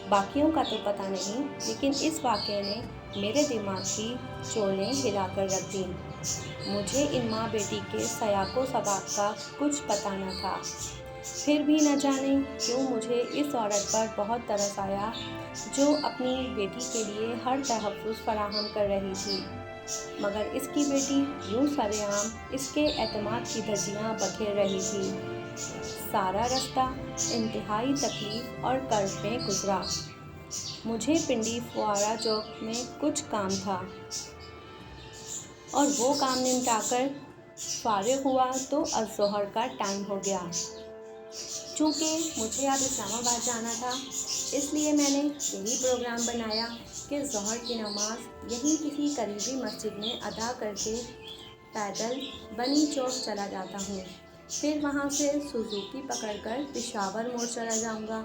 باقیوں کا تو پتہ نہیں، لیکن اس واقعے نے میرے دماغ کی چولیں ہلا کر رکھ دیں۔ مجھے ان ماں بیٹی کے سیاق و سباق کا کچھ پتہ نہ تھا، پھر بھی نہ جانے کیوں مجھے اس عورت پر بہت ترس آیا جو اپنی بیٹی کے لیے ہر تحفظ فراہم کر رہی تھی، مگر اس کی بیٹی یوں سرِ عام اس کے اعتماد کی دھجیاں بکھیر رہی تھی۔ سارا رستہ انتہائی تکلیف اور کرب میں گزرا۔ مجھے پنڈی فوارہ چوک میں کچھ کام تھا اور وہ کام نمٹا کر فارغ ہوا تو الظہر کا ٹائم ہو گیا۔ چونکہ مجھے اب اسلام آباد جانا تھا، اس لیے میں نے یہی پروگرام بنایا کہ ظہر کی نماز یہیں کسی قریبی مسجد میں ادا کر کے پیدل بنی چوک چلا جاتا ہوں، پھر وہاں سے سوزوکی پکڑ کر پشاور موڑ چلا جاؤں گا۔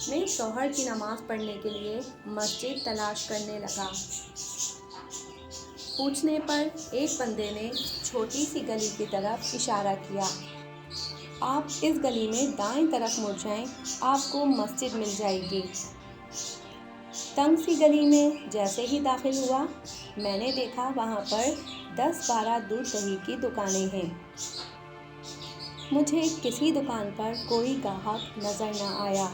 میں ظہر کی نماز پڑھنے کے لیے مسجد تلاش کرنے لگا۔ پوچھنے پر ایک بندے نے چھوٹی سی گلی کی طرف اشارہ کیا، آپ اس گلی میں دائیں طرف مڑ جائیں، آپ کو مسجد مل جائے گی۔ تنگ سی گلی میں جیسے ہی داخل ہوا، میں نے دیکھا وہاں پر 10-12 دودھ دہی کی دکانیں ہیں۔ مجھے کسی دکان پر کوئی گاہک نظر نہ آیا،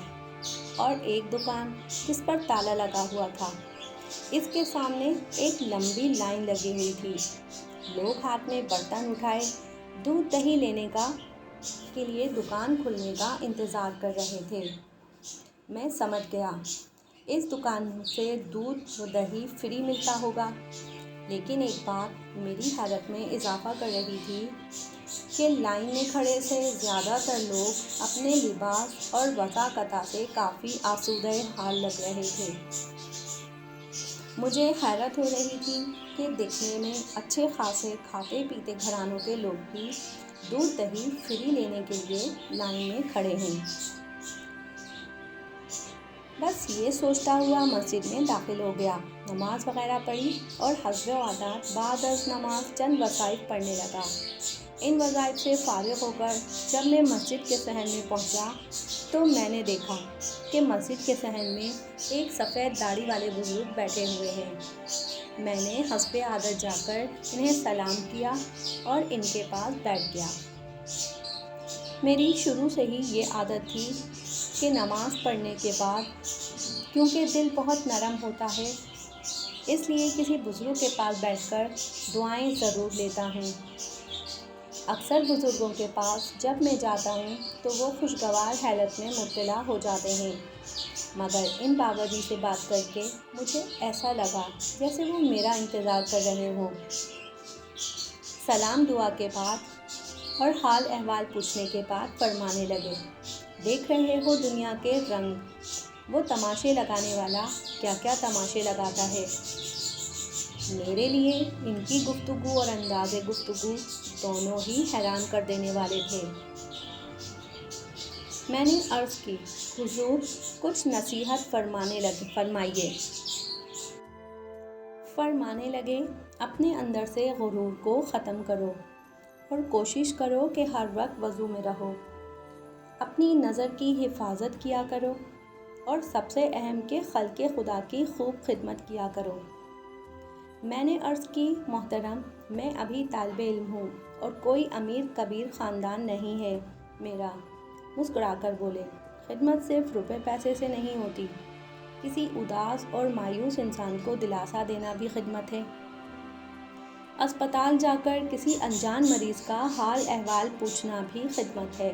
اور ایک دکان جس پر تالا لگا ہوا تھا، اس کے سامنے ایک لمبی لائن لگی ہوئی تھی۔ لوگ ہاتھ میں برتن اٹھائے دودھ دہی لینے کے لیے دکان کھلنے کا انتظار کر رہے تھے۔ میں سمجھ گیا اس دکان سے دودھ و دہی فری ملتا ہوگا، لیکن ایک بات میری حیرت میں اضافہ کر رہی تھی کہ لائن میں کھڑے سے زیادہ تر لوگ اپنے لباس اور وضاقتہ سے کافی آسودہ حال لگ رہے تھے۔ مجھے حیرت ہو رہی تھی کہ دیکھنے میں اچھے خاصے کھاتے پیتے گھرانوں کے لوگ بھی دودھ دہی فری لینے کے لیے لائن میں کھڑے ہیں۔ بس یہ سوچتا ہوا مسجد میں داخل ہو گیا، نماز وغیرہ پڑھی اور حسب عادت بعد از نماز چند وظائف پڑھنے لگا۔ ان وظائف سے فارغ ہو کر جب میں مسجد کے صحن میں پہنچا تو میں نے دیکھا کہ مسجد کے صحن میں ایک سفید داڑھی والے بزرگ بیٹھے ہوئے ہیں۔ میں نے حسب عادت جا کر انہیں سلام کیا اور ان کے پاس بیٹھ گیا۔ میری شروع سے ہی یہ عادت تھی کہ نماز پڑھنے کے بعد کیونکہ دل بہت نرم ہوتا ہے، اس لیے کسی بزرگ کے پاس بیٹھ کر دعائیں ضرور لیتا ہوں۔ اکثر بزرگوں کے پاس جب میں جاتا ہوں تو وہ خوشگوار حالت میں مبتلا ہو جاتے ہیں، مگر ان بابری سے بات کر کے مجھے ایسا لگا جیسے وہ میرا انتظار کر رہے ہوں۔ سلام دعا کے بعد اور حال احوال پوچھنے کے بعد فرمانے لگے، دیکھ رہے ہو دنیا کے رنگ، وہ تماشے لگانے والا کیا کیا تماشے لگاتا ہے۔ میرے لیے ان کی گفتگو اور انداز گفتگو دونوں ہی حیران کر دینے والے تھے۔ میں نے عرض کی، حضور کچھ نصیحت فرمائیے۔ فرمانے لگے، اپنے اندر سے غرور کو ختم کرو اور کوشش کرو کہ ہر وقت وضو میں رہو، اپنی نظر کی حفاظت کیا کرو، اور سب سے اہم کہ خلق خدا کی خوب خدمت کیا کرو۔ میں نے عرض کی، محترم میں ابھی طالب علم ہوں اور کوئی امیر کبیر خاندان نہیں ہے میرا۔ مسکرا کر بولے، خدمت صرف روپے پیسے سے نہیں ہوتی، کسی اداس اور مایوس انسان کو دلاسا دینا بھی خدمت ہے۔ اسپتال جا کر کسی انجان مریض کا حال احوال پوچھنا بھی خدمت ہے۔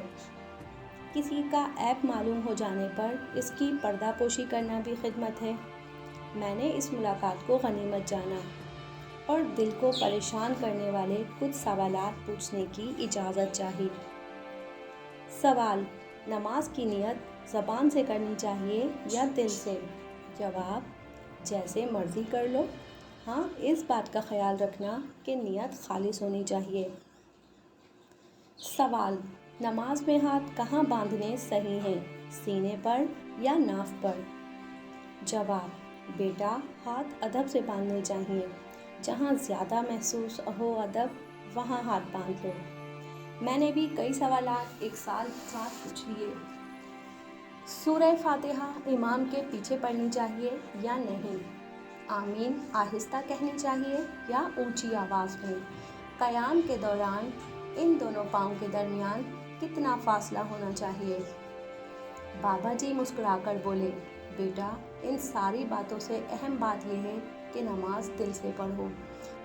کسی کا عیب معلوم ہو جانے پر اس کی پردہ پوشی کرنا بھی خدمت ہے۔ میں نے اس ملاقات کو غنیمت جانا اور دل کو پریشان کرنے والے کچھ سوالات پوچھنے کی اجازت چاہی۔ سوال: نماز کی نیت زبان سے کرنی چاہیے یا دل سے؟ جواب: جیسے مرضی کر لو، ہاں اس بات کا خیال رکھنا کہ نیت خالص ہونی چاہیے۔ سوال: نماز میں ہاتھ کہاں باندھنے صحیح ہیں، سینے پر یا ناف پر؟ جواب: بیٹا ہاتھ ادب سے باندھنے چاہیے، جہاں زیادہ محسوس ہو ادب وہاں ہاتھ باندھ لو۔ میں نے بھی کئی سوالات ایک ساتھ پوچھ لیے۔ سورہ فاتحہ امام کے پیچھے پڑھنی چاہیے یا نہیں؟ آمین آہستہ کہنی چاہیے یا اونچی آواز میں؟ قیام کے دوران ان دونوں پاؤں کے درمیان کتنا فاصلہ ہونا چاہیے؟ بابا جی مسکرا کر بولے، بیٹا ان ساری باتوں سے اہم بات یہ ہے کہ نماز دل سے پڑھو،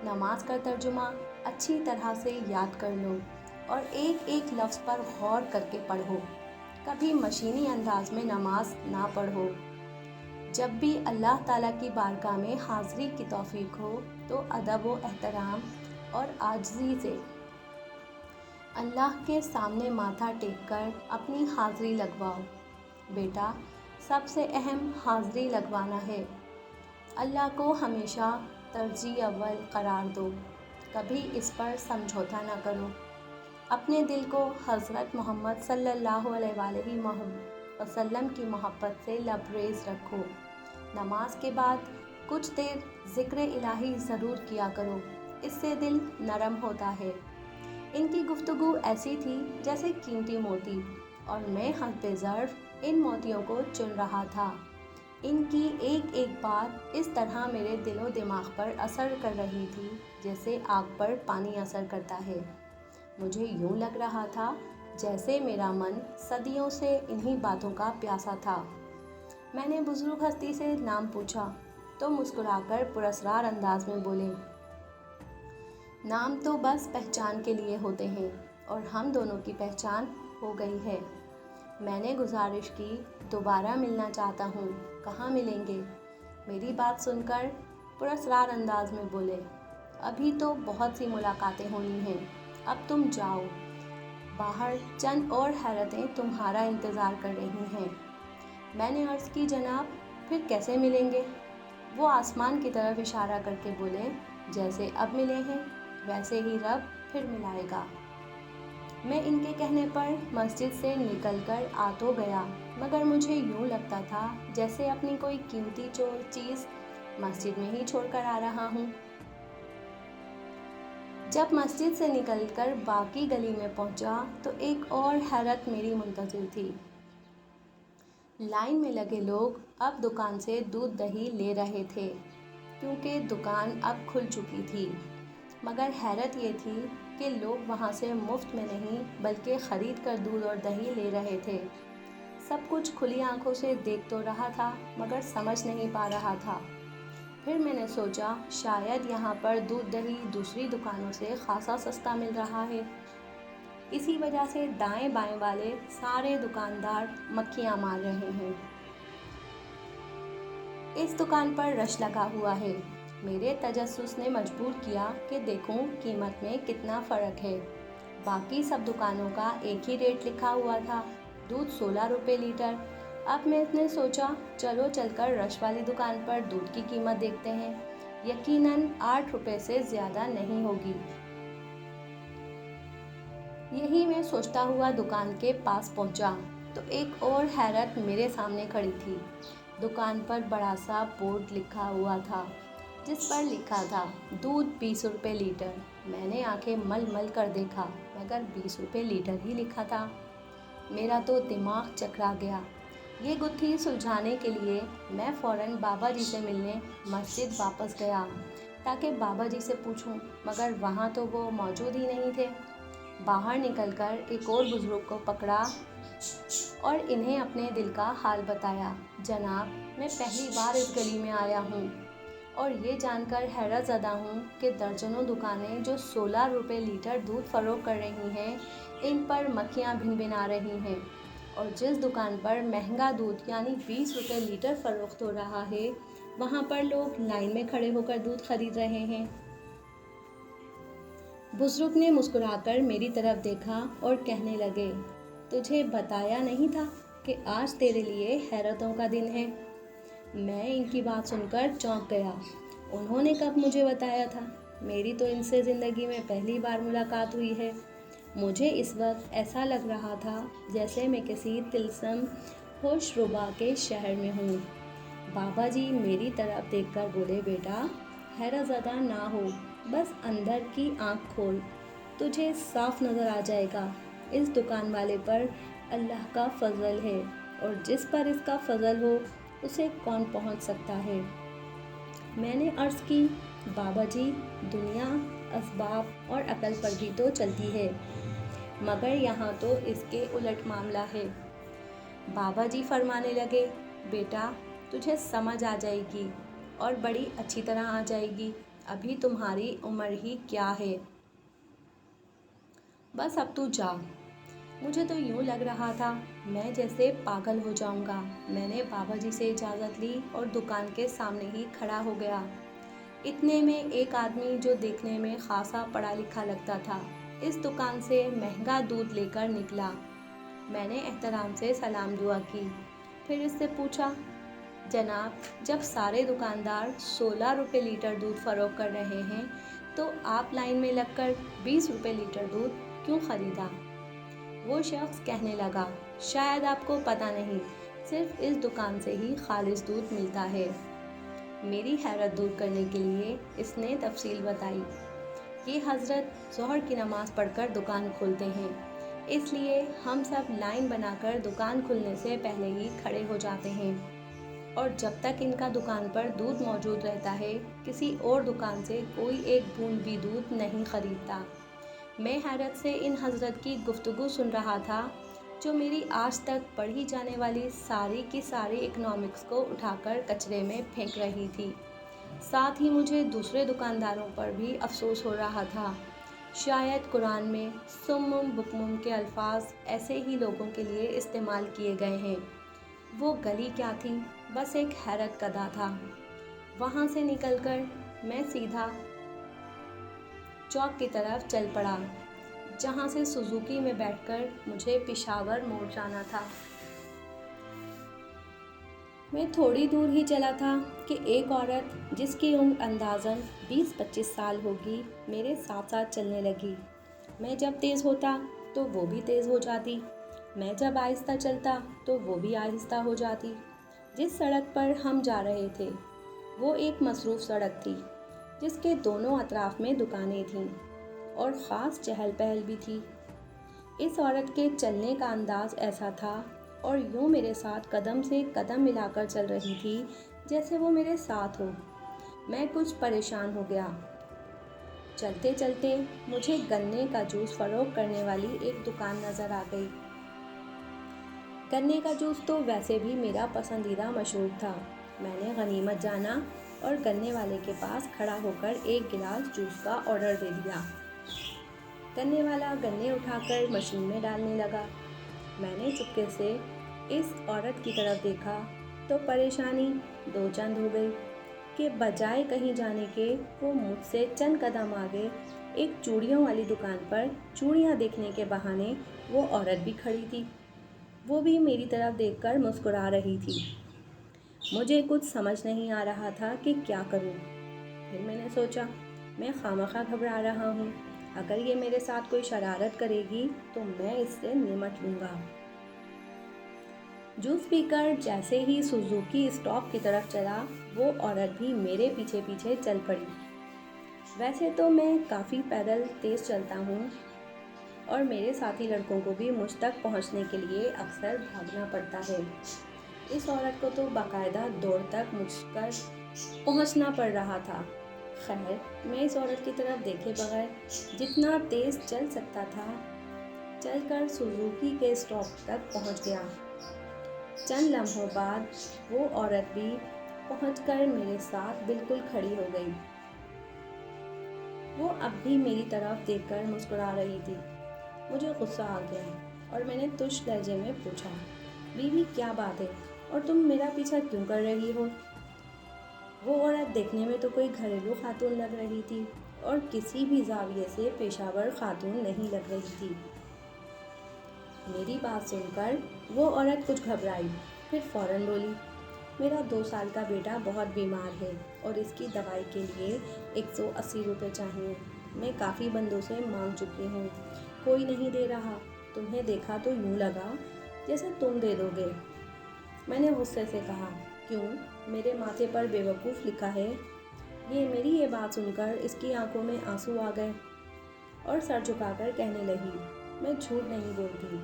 نماز کا ترجمہ اچھی طرح سے یاد کر لو اور ایک ایک لفظ پر غور کر کے پڑھو، کبھی مشینی انداز میں نماز نہ پڑھو۔ جب بھی اللہ تعالیٰ کی بارگاہ میں حاضری کی توفیق ہو تو ادب و احترام اور عاجزی سے اللہ کے سامنے ماتھا ٹیک کر اپنی حاضری لگواؤ۔ بیٹا سب سے اہم حاضری لگوانا ہے۔ اللہ کو ہمیشہ ترجیح اول قرار دو، کبھی اس پر سمجھوتا نہ کرو۔ اپنے دل کو حضرت محمد صلی اللہ علیہ وآلہ وسلم کی محبت سے لبریز رکھو۔ نماز کے بعد کچھ دیر ذکر الہی ضرور کیا کرو، اس سے دل نرم ہوتا ہے۔ ان کی گفتگو ایسی تھی جیسے قیمتی موتی، اور میں حسب ظرف ان موتیوں کو چن رہا تھا۔ ان کی ایک ایک بات اس طرح میرے دل و دماغ پر اثر کر رہی تھی جیسے آگ پر پانی اثر کرتا ہے۔ مجھے یوں لگ رہا تھا جیسے میرا من صدیوں سے انہی باتوں کا پیاسا تھا۔ میں نے بزرگ ہستی سے نام پوچھا تو مسکرا کر پراسرار انداز میں بولے، نام تو بس پہچان کے لیے ہوتے ہیں اور ہم دونوں کی پہچان ہو گئی ہے۔ میں نے گزارش کی، دوبارہ ملنا چاہتا ہوں، کہاں ملیں گے؟ میری بات سن کر پراسرار انداز میں بولے، ابھی تو بہت سی ملاقاتیں ہونی ہیں، اب تم جاؤ، باہر چند اور حیرتیں تمہارا انتظار کر رہی ہیں۔ میں نے عرض کی، جناب پھر کیسے ملیں گے؟ وہ آسمان کی طرف اشارہ کر کے بولے، جیسے اب ملے ہیں ویسے ہی رب پھر ملائے گا۔ میں ان کے کہنے پر مسجد سے نکل کر آ تو گیا، مگر مجھے یوں لگتا تھا جیسے اپنی کوئی قیمتی چیز مسجد میں ہی چھوڑ کر آ رہا ہوں۔ جب مسجد سے نکل کر باقی گلی میں پہنچا تو ایک اور حیرت میری منتظر تھی۔ لائن میں لگے لوگ اب دکان سے دودھ دہی لے رہے تھے کیونکہ دکان اب کھل چکی تھی، مگر حیرت یہ تھی کہ لوگ وہاں سے مفت میں نہیں بلکہ خرید کر دودھ اور دہی لے رہے تھے۔ سب کچھ کھلی آنکھوں سے دیکھ تو رہا تھا مگر سمجھ نہیں پا رہا تھا۔ پھر میں نے سوچا شاید یہاں پر دودھ دہی دوسری دکانوں سے خاصا سستا مل رہا ہے، اسی وجہ سے دائیں بائیں والے سارے دکاندار مکھیاں مار رہے ہیں۔ اس دکان پر رش لگا ہوا ہے۔ میرے تجسس نے مجبور کیا کہ دیکھوں قیمت میں کتنا فرق ہے۔ باقی سب دکانوں کا ایک ہی ریٹ لکھا ہوا تھا، دودھ 16 روپے لیٹر۔ اب میں نے سوچا چلو چل کر رش والی دکان پر دودھ کی قیمت دیکھتے ہیں، یقیناً 8 روپے سے زیادہ نہیں ہوگی۔ یہی میں سوچتا ہوا دکان کے پاس پہنچا تو ایک اور حیرت میرے سامنے کھڑی تھی۔ دکان پر بڑا سا بورڈ لکھا ہوا تھا جس پر لکھا تھا دودھ 20 روپے لیٹر۔ میں نے آنکھیں مل مل کر دیکھا مگر 20 روپے لیٹر ہی لکھا تھا۔ میرا تو دماغ چکرا گیا۔ یہ گتھی سلجھانے کے لیے میں فوراً بابا جی سے ملنے مسجد واپس گیا تاکہ بابا جی سے پوچھوں، مگر وہاں تو وہ موجود ہی نہیں تھے۔ باہر نکل کر ایک اور بزرگ کو پکڑا اور انہیں اپنے دل کا حال بتایا، جناب میں پہلی بار اس گلی میں آیا ہوں اور یہ جان کر حیرت زدہ ہوں کہ درجنوں دکانیں جو 16 روپے لیٹر دودھ فروخت کر رہی ہیں ان پر مکھیاں بھن بھنا رہی ہیں، اور جس دکان پر مہنگا دودھ یعنی 20 روپے لیٹر فروخت ہو رہا ہے وہاں پر لوگ لائن میں کھڑے ہو کر دودھ خرید رہے ہیں۔ بزرگ نے مسکرا کر میری طرف دیکھا اور کہنے لگے، تجھے بتایا نہیں تھا کہ آج تیرے لیے حیرتوں کا دن ہے؟ میں ان کی بات سن کر چونک گیا۔ انہوں نے کب مجھے بتایا تھا؟ میری تو ان سے زندگی میں پہلی بار ملاقات ہوئی ہے۔ مجھے اس وقت ایسا لگ رہا تھا جیسے میں کسی طلسم ہوش ربا کے شہر میں ہوں۔ بابا جی میری طرف دیکھ کر بولے، بیٹا حیرت زدہ نہ ہو، بس اندر کی آنکھ کھول، تجھے صاف نظر آ جائے گا۔ اس دکان والے پر اللہ کا فضل ہے اور جس پر اس کا فضل ہو اسے کون پہنچ سکتا ہے؟ میں نے عرض کی، بابا جی، دنیا اسباب اور عقل پر بھی تو چلتی ہے، مگر یہاں تو اس کے الٹ معاملہ ہے۔ بابا جی فرمانے لگے، بیٹا، تجھے سمجھ آ جائے گی اور بڑی اچھی طرح آ جائے گی، ابھی تمہاری عمر ہی کیا ہے، بس اب تو جا۔ مجھے تو یوں لگ رہا تھا میں جیسے پاگل ہو جاؤں گا۔ میں نے بابا جی سے اجازت لی اور دکان کے سامنے ہی کھڑا ہو گیا۔ اتنے میں ایک آدمی جو دیکھنے میں خاصا پڑھا لکھا لگتا تھا اس دکان سے مہنگا دودھ لے کر نکلا۔ میں نے احترام سے سلام دعا کی، پھر اس سے پوچھا، جناب، جب سارے دکاندار 16 روپے لیٹر دودھ فروخت کر رہے ہیں تو آپ لائن میں لگ کر 20 روپے لیٹر دودھ کیوں خریدا؟ وہ شخص کہنے لگا، شاید آپ کو پتہ نہیں، صرف اس دکان سے ہی خالص دودھ ملتا ہے۔ میری حیرت دور کرنے کے لیے اس نے تفصیل بتائی، یہ حضرت ظہر کی نماز پڑھ کر دکان کھولتے ہیں، اس لیے ہم سب لائن بنا کر دکان کھلنے سے پہلے ہی کھڑے ہو جاتے ہیں، اور جب تک ان کا دکان پر دودھ موجود رہتا ہے کسی اور دکان سے کوئی ایک بوند بھی دودھ نہیں خریدتا۔ میں حیرت سے ان حضرت کی گفتگو سن رہا تھا جو میری آج تک پڑھی جانے والی ساری کی ساری اکنامکس کو اٹھا کر کچرے میں پھینک رہی تھی۔ ساتھ ہی مجھے دوسرے دکانداروں پر بھی افسوس ہو رہا تھا، شاید قرآن میں سمم بکمم کے الفاظ ایسے ہی لوگوں کے لیے استعمال کیے گئے ہیں۔ وہ گلی کیا تھی، بس ایک حیرت کدا تھا۔ وہاں سے نکل کر میں سیدھا چوک کی طرف چل پڑا جہاں سے سوزوکی میں بیٹھ کر مجھے پشاور موڑ جانا تھا۔ میں تھوڑی دور ہی چلا تھا کہ ایک عورت جس کی عمر اندازاً 20-25 سال ہوگی میرے ساتھ ساتھ چلنے لگی۔ میں جب تیز ہوتا تو وہ بھی تیز ہو جاتی، میں جب آہستہ چلتا تو وہ بھی آہستہ ہو جاتی۔ جس سڑک پر ہم جا رہے تھے وہ ایک مصروف سڑک تھی جس کے دونوں اطراف میں دکانیں تھیں اور خاص چہل پہل بھی تھی۔ اس عورت کے چلنے کا انداز ایسا تھا اور یوں میرے ساتھ قدم سے قدم ملا کر چل رہی تھی جیسے وہ میرے ساتھ ہو۔ میں کچھ پریشان ہو گیا۔ چلتے چلتے مجھے گنے کا جوس فروخت کرنے والی ایک دکان نظر آ گئی۔ گنے کا جوس تو ویسے بھی میرا پسندیدہ مشروب تھا۔ میں نے غنیمت جانا اور گنے والے کے پاس کھڑا ہو کر ایک گلاس جوس کا آرڈر دے دیا۔ گنے والا گنے اٹھا کر مشین میں ڈالنے لگا۔ میں نے چپکے سے اس عورت کی طرف دیکھا تو پریشانی دو چند ہو گئی کہ بجائے کہیں جانے کے وہ مجھ سے چند قدم آگے ایک چوڑیوں والی دکان پر چوڑیاں دیکھنے کے بہانے وہ عورت بھی کھڑی تھی۔ وہ بھی میری طرف دیکھ کر مسکرا رہی تھی۔ مجھے کچھ سمجھ نہیں آ رہا تھا کہ کیا کروں۔ پھر میں نے سوچا، میں خواہ گھبرا رہا ہوں، اگر یہ میرے ساتھ کوئی شرارت کرے گی تو میں اس سے نمٹ لوں گا۔ جوس پی کر جیسے ہی سوزوکی اسٹاپ کی طرف چلا وہ عورت بھی میرے پیچھے پیچھے چل پڑی۔ ویسے تو میں کافی پیدل تیز چلتا ہوں اور میرے ساتھی لڑکوں کو بھی مجھ تک پہنچنے کے لیے اکثر بھاگنا پڑتا ہے، اس عورت کو تو باقاعدہ دوڑ تک مجھ پر پہنچنا پڑ رہا تھا۔ خیر، میں اس عورت کی طرف دیکھے بغیر جتنا تیز چل سکتا تھا چل کر سوزوکی کے اسٹاپ تک پہنچ گیا۔ چند لمحوں بعد وہ عورت بھی پہنچ کر میرے ساتھ بالکل کھڑی ہو گئی۔ وہ اب بھی میری طرف دیکھ کر مسکرا رہی تھی۔ مجھے غصہ آ گیا اور میں نے تش لہجے میں پوچھا، بیوی کیا بات ہے اور تم میرا پیچھا کیوں کر رہی ہو؟ وہ عورت دیکھنے میں تو کوئی گھریلو خاتون لگ رہی تھی اور کسی بھی زاویے سے پیشہ ور خاتون نہیں لگ رہی تھی۔ میری بات سن کر وہ عورت کچھ گھبرائی، پھر فوراً بولی، میرا 2 سال کا بیٹا بہت بیمار ہے اور اس کی دوائی کے لیے 180 روپے چاہیے۔ میں کافی بندوں سے مانگ چکی ہوں، کوئی نہیں دے رہا، تمہیں دیکھا تو یوں لگا جیسے تم دے دو گے۔ میں نے غصے سے کہا، کیوں، میرے ماتھے پر بے وقوف لکھا ہے؟ میری یہ بات سن کر اس کی آنکھوں میں آنسو آ گئے اور سر جھکا کر کہنے لگی، میں جھوٹ نہیں بولتی،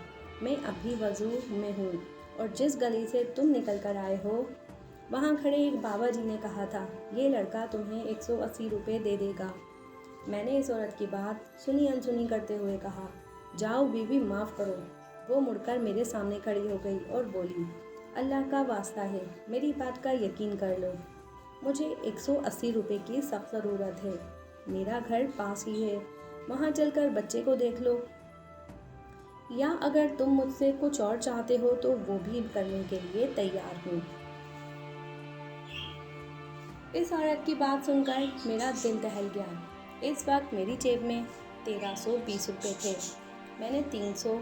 میں اب بھی وضو میں ہوں، اور جس گلی سے تم نکل کر آئے ہو وہاں کھڑے ایک بابا جی نے کہا تھا یہ لڑکا تمہیں 180 روپے دے دے گا۔ میں نے اس عورت کی بات سنی انسنی کرتے ہوئے کہا جاؤ بیوی معاف کرو۔ وہ مڑ کر میرے سامنے کھڑی ہو گئی اور بولی اللہ کا واسطہ ہے میری بات کا یقین کر لو، مجھے 180 روپے کی سخت ضرورت ہے، میرا گھر پاس ہی ہے، وہاں چل کر بچے کو دیکھ لو، یا اگر تم مجھ سے کچھ اور چاہتے ہو تو وہ بھی کرنے کے لیے تیار ہوں۔ اس عورت کی بات سن کر میرا دل دہل گیا۔ اس وقت میری جیب میں 1320 روپے تھے۔ میں نے 300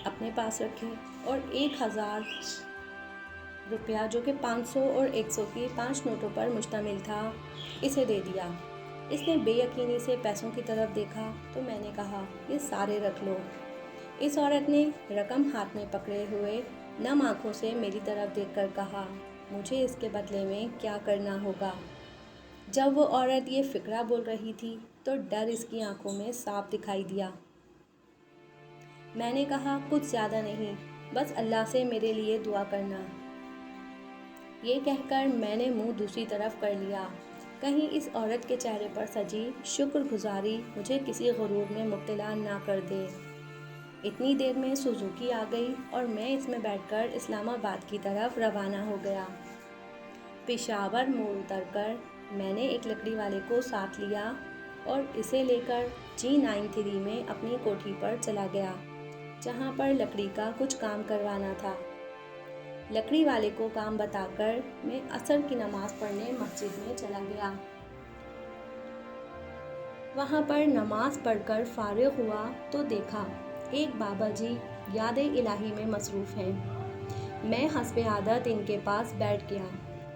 اپنے پاس رکھے اور 1000 روپیہ جو کہ 500 اور 100 کی 5 نوٹوں پر مشتمل تھا اسے دے دیا۔ اس نے بے یقینی سے پیسوں کی طرف دیکھا تو میں نے کہا یہ سارے رکھ لو۔ اس عورت نے رقم ہاتھ میں پکڑے ہوئے نم آنکھوں سے میری طرف دیکھ کر کہا مجھے اس کے بدلے میں کیا کرنا ہوگا۔ جب وہ عورت یہ فقرہ بول رہی تھی تو ڈر اس کی آنکھوں میں صاف دکھائی دیا۔ میں نے کہا کچھ زیادہ نہیں، بس اللہ سے میرے لیے دعا کرنا۔ یہ کہہ کر میں نے منہ دوسری طرف کر لیا، کہیں اس عورت کے چہرے پر سجی شکر گزاری مجھے کسی غرور میں مبتلا نہ کر دے۔ اتنی دیر میں سوزوکی آ گئی اور میں اس میں بیٹھ کر اسلام آباد کی طرف روانہ ہو گیا۔ پشاور موڑ اتر کر میں نے ایک لکڑی والے کو ساتھ لیا اور اسے لے کر G93 میں اپنی کوٹھی پر چلا گیا جہاں پر لکڑی کا کچھ کام کروانا تھا۔ لکڑی والے کو کام بتا کر میں عصر کی نماز پڑھنے مسجد میں چلا گیا۔ وہاں پر نماز پڑھ کر فارغ ہوا تو دیکھا ایک بابا جی یاد الہی میں مصروف ہیں۔ میں حسب عادت ان کے پاس بیٹھ گیا،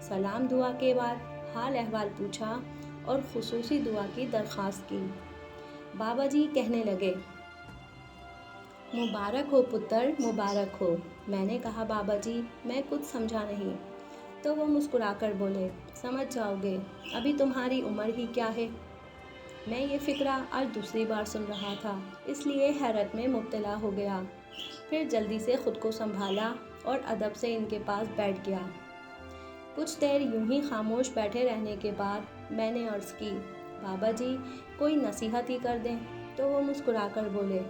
سلام دعا کے بعد حال احوال پوچھا اور خصوصی دعا کی درخواست کی۔ بابا جی کہنے لگے مبارک ہو پتر، مبارک ہو۔ میں نے کہا بابا جی میں کچھ سمجھا نہیں، تو وہ مسکرا کر بولے سمجھ جاؤ گے، ابھی تمہاری عمر ہی کیا ہے۔ میں یہ فقرہ آج دوسری بار سن رہا تھا اس لیے حیرت میں مبتلا ہو گیا، پھر جلدی سے خود کو سنبھالا اور ادب سے ان کے پاس بیٹھ گیا۔ کچھ دیر یوں ہی خاموش بیٹھے رہنے کے بعد میں نے عرض کی بابا جی کوئی نصیحت ہی کر دیں، تو وہ مسکرا کر بولے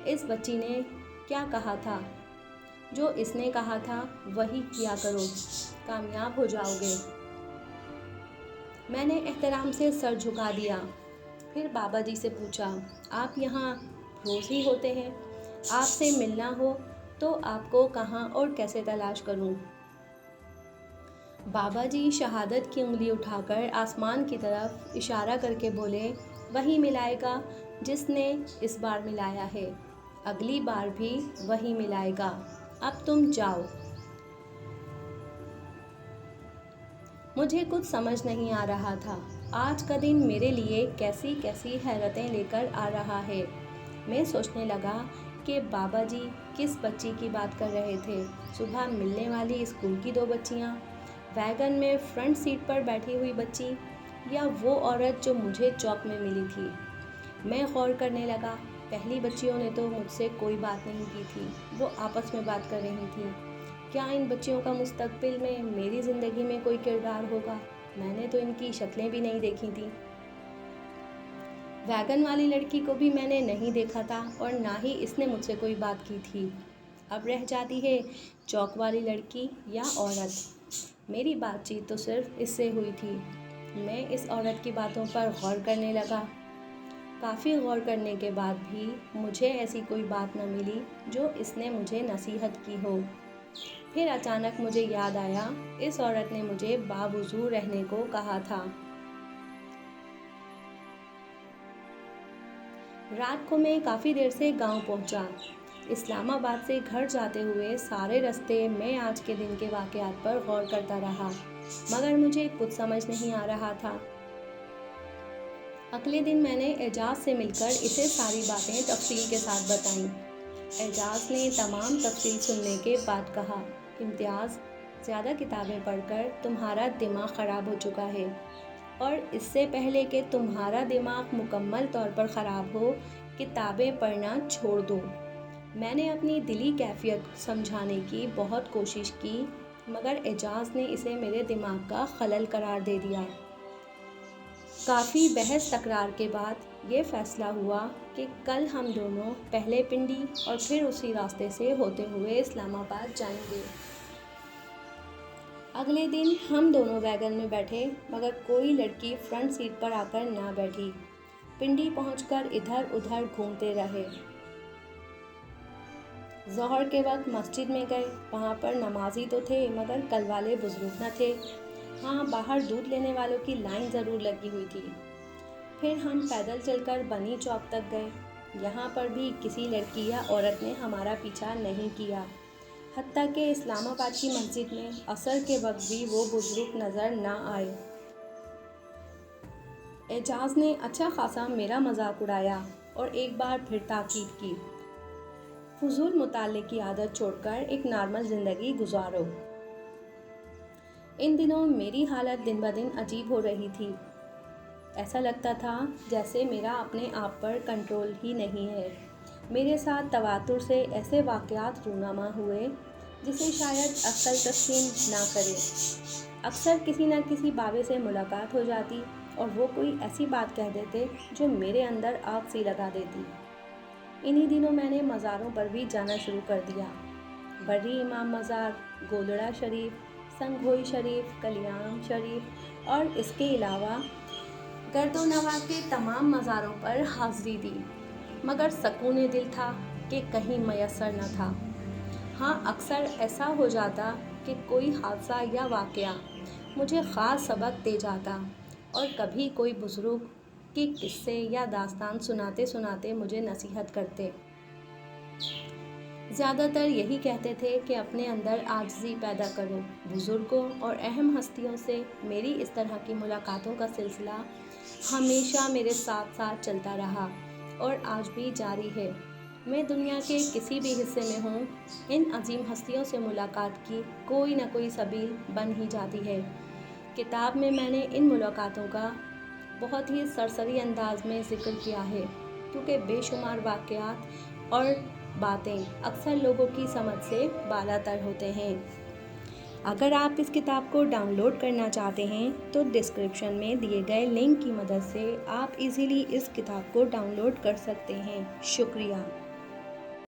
اس بچی نے کیا کہا تھا، جو اس نے کہا تھا وہی کیا کرو، کامیاب ہو جاؤ گے۔ میں نے احترام سے سر جھکا دیا، پھر بابا جی سے پوچھا آپ یہاں روز ہی ہوتے ہیں، آپ سے ملنا ہو تو آپ کو کہاں اور کیسے تلاش کروں۔ بابا جی شہادت کی انگلی اٹھا کر آسمان کی طرف اشارہ کر کے بولے وہی ملائے گا جس نے اس بار ملایا ہے، اگلی بار بھی وہی ملائے گا، اب تم جاؤ۔ مجھے کچھ سمجھ نہیں آ رہا تھا، آج کا دن میرے لیے کیسی کیسی حیرتیں لے کر آ رہا ہے۔ میں سوچنے لگا کہ بابا جی کس بچی کی بات کر رہے تھے، صبح ملنے والی اسکول کی 2 بچیاں، ویگن میں فرنٹ سیٹ پر بیٹھی ہوئی بچی، یا وہ عورت جو مجھے چوک میں ملی تھی۔ میں غور کرنے لگا، پہلی بچیوں نے تو مجھ سے کوئی بات نہیں کی تھی، وہ آپس میں بات کر رہی تھیں۔ کیا ان بچیوں کا مستقبل میں میری زندگی میں کوئی کردار ہوگا؟ میں نے تو ان کی شکلیں بھی نہیں دیکھی تھیں۔ ویگن والی لڑکی کو بھی میں نے نہیں دیکھا تھا اور نہ ہی اس نے مجھ سے کوئی بات کی تھی۔ اب رہ جاتی ہے چوک والی لڑکی یا عورت۔ میری بات چیت تو صرف اس سے ہوئی تھی۔ میں اس عورت کی باتوں پر غور کرنے لگا۔ کافی غور کرنے کے بعد بھی مجھے ایسی کوئی بات نہ ملی جو اس نے مجھے نصیحت کی ہو۔ پھر اچانک مجھے یاد آیا اس عورت نے مجھے باوضو رہنے کو کہا تھا۔ رات کو میں کافی دیر سے گاؤں پہنچا۔ اسلام آباد سے گھر جاتے ہوئے سارے رستے میں آج کے دن کے واقعات پر غور کرتا رہا، مگر مجھے کچھ سمجھ نہیں آ رہا تھا۔ اگلے دن میں نے اعجاز سے مل کر اسے ساری باتیں تفصیل کے ساتھ بتائیں۔ اعجاز نے تمام تفصیل سننے کے بعد کہا امتیاز، زیادہ کتابیں پڑھ کر تمہارا دماغ خراب ہو چکا ہے، اور اس سے پہلے کہ تمہارا دماغ مکمل طور پر خراب ہو کتابیں پڑھنا چھوڑ دو۔ میں نے اپنی دلی کیفیت سمجھانے کی بہت کوشش کی، مگر اعجاز نے اسے میرے دماغ کا خلل قرار دے دیا۔ کافی بحث تکرار کے بعد یہ فیصلہ ہوا کہ کل ہم دونوں پہلے پنڈی اور پھر اسی راستے سے ہوتے ہوئے اسلام آباد جائیں گے۔ اگلے دن ہم دونوں ویگن میں بیٹھے، مگر کوئی لڑکی فرنٹ سیٹ پر آ کر نہ بیٹھی۔ پنڈی پہنچ کر ادھر ادھر گھومتے رہے۔ ظہر کے وقت مسجد میں گئے، وہاں پر نمازی تو تھے مگر کل والے بزرگ نہ تھے۔ ہاں، باہر دودھ لینے والوں کی لائن ضرور لگی ہوئی تھی۔ پھر ہم پیدل چل کر بنی چوک تک گئے۔ یہاں پر بھی کسی لڑکی یا عورت نے ہمارا پیچھا نہیں کیا، حتیٰ کہ اسلام آباد کی مسجد میں عصر کے وقت بھی وہ بزرگ نظر نہ آئے۔ اعجاز نے اچھا خاصا میرا مذاق اڑایا اور ایک بار پھر تاکید کی، فضول مطالعے کی عادت چھوڑ کر ایک نارمل زندگی گزارو۔ ان دنوں میری حالت دن بدن عجیب ہو رہی تھی۔ ایسا لگتا تھا جیسے میرا اپنے آپ پر کنٹرول ہی نہیں ہے۔ میرے ساتھ تواتر سے ایسے واقعات رونما ہوئے جسے شاید عقل تسلیم نہ کرے۔ اکثر کسی نہ کسی بابے سے ملاقات ہو جاتی اور وہ کوئی ایسی بات کہہ دیتے جو میرے اندر آگ سی لگا دیتی۔ انہی دنوں میں نے مزاروں پر بھی جانا شروع کر دیا۔ بڑی امام مزار، گولڑا شریف، سنگھوئی شریف، کلیام شریف اور اس کے علاوہ گرد و نواح کے تمام مزاروں پر حاضری دی، مگر سکون دل تھا کہ کہیں میسر نہ تھا۔ ہاں، اکثر ایسا ہو جاتا کہ کوئی حادثہ یا واقعہ مجھے خاص سبق دے جاتا، اور کبھی کوئی بزرگ کے قصے یا داستان سناتے سناتے مجھے نصیحت کرتے۔ زیادہ تر یہی کہتے تھے کہ اپنے اندر عاجزی پیدا کرو۔ بزرگوں اور اہم ہستیوں سے میری اس طرح کی ملاقاتوں کا سلسلہ ہمیشہ میرے ساتھ ساتھ چلتا رہا اور آج بھی جاری ہے۔ میں دنیا کے کسی بھی حصے میں ہوں، ان عظیم ہستیوں سے ملاقات کی کوئی نہ کوئی سبیل بن ہی جاتی ہے۔ کتاب میں نے ان ملاقاتوں کا بہت ہی سرسری انداز میں ذکر کیا ہے، کیونکہ بے شمار واقعات اور باتیں اکثر لوگوں کی سمجھ سے بالاتر ہوتے ہیں۔ اگر آپ اس کتاب کو ڈاؤن لوڈ کرنا چاہتے ہیں تو ڈسکرپشن میں دیے گئے لنک کی مدد سے آپ ایزیلی اس کتاب کو ڈاؤن لوڈ کر سکتے ہیں۔ شکریہ۔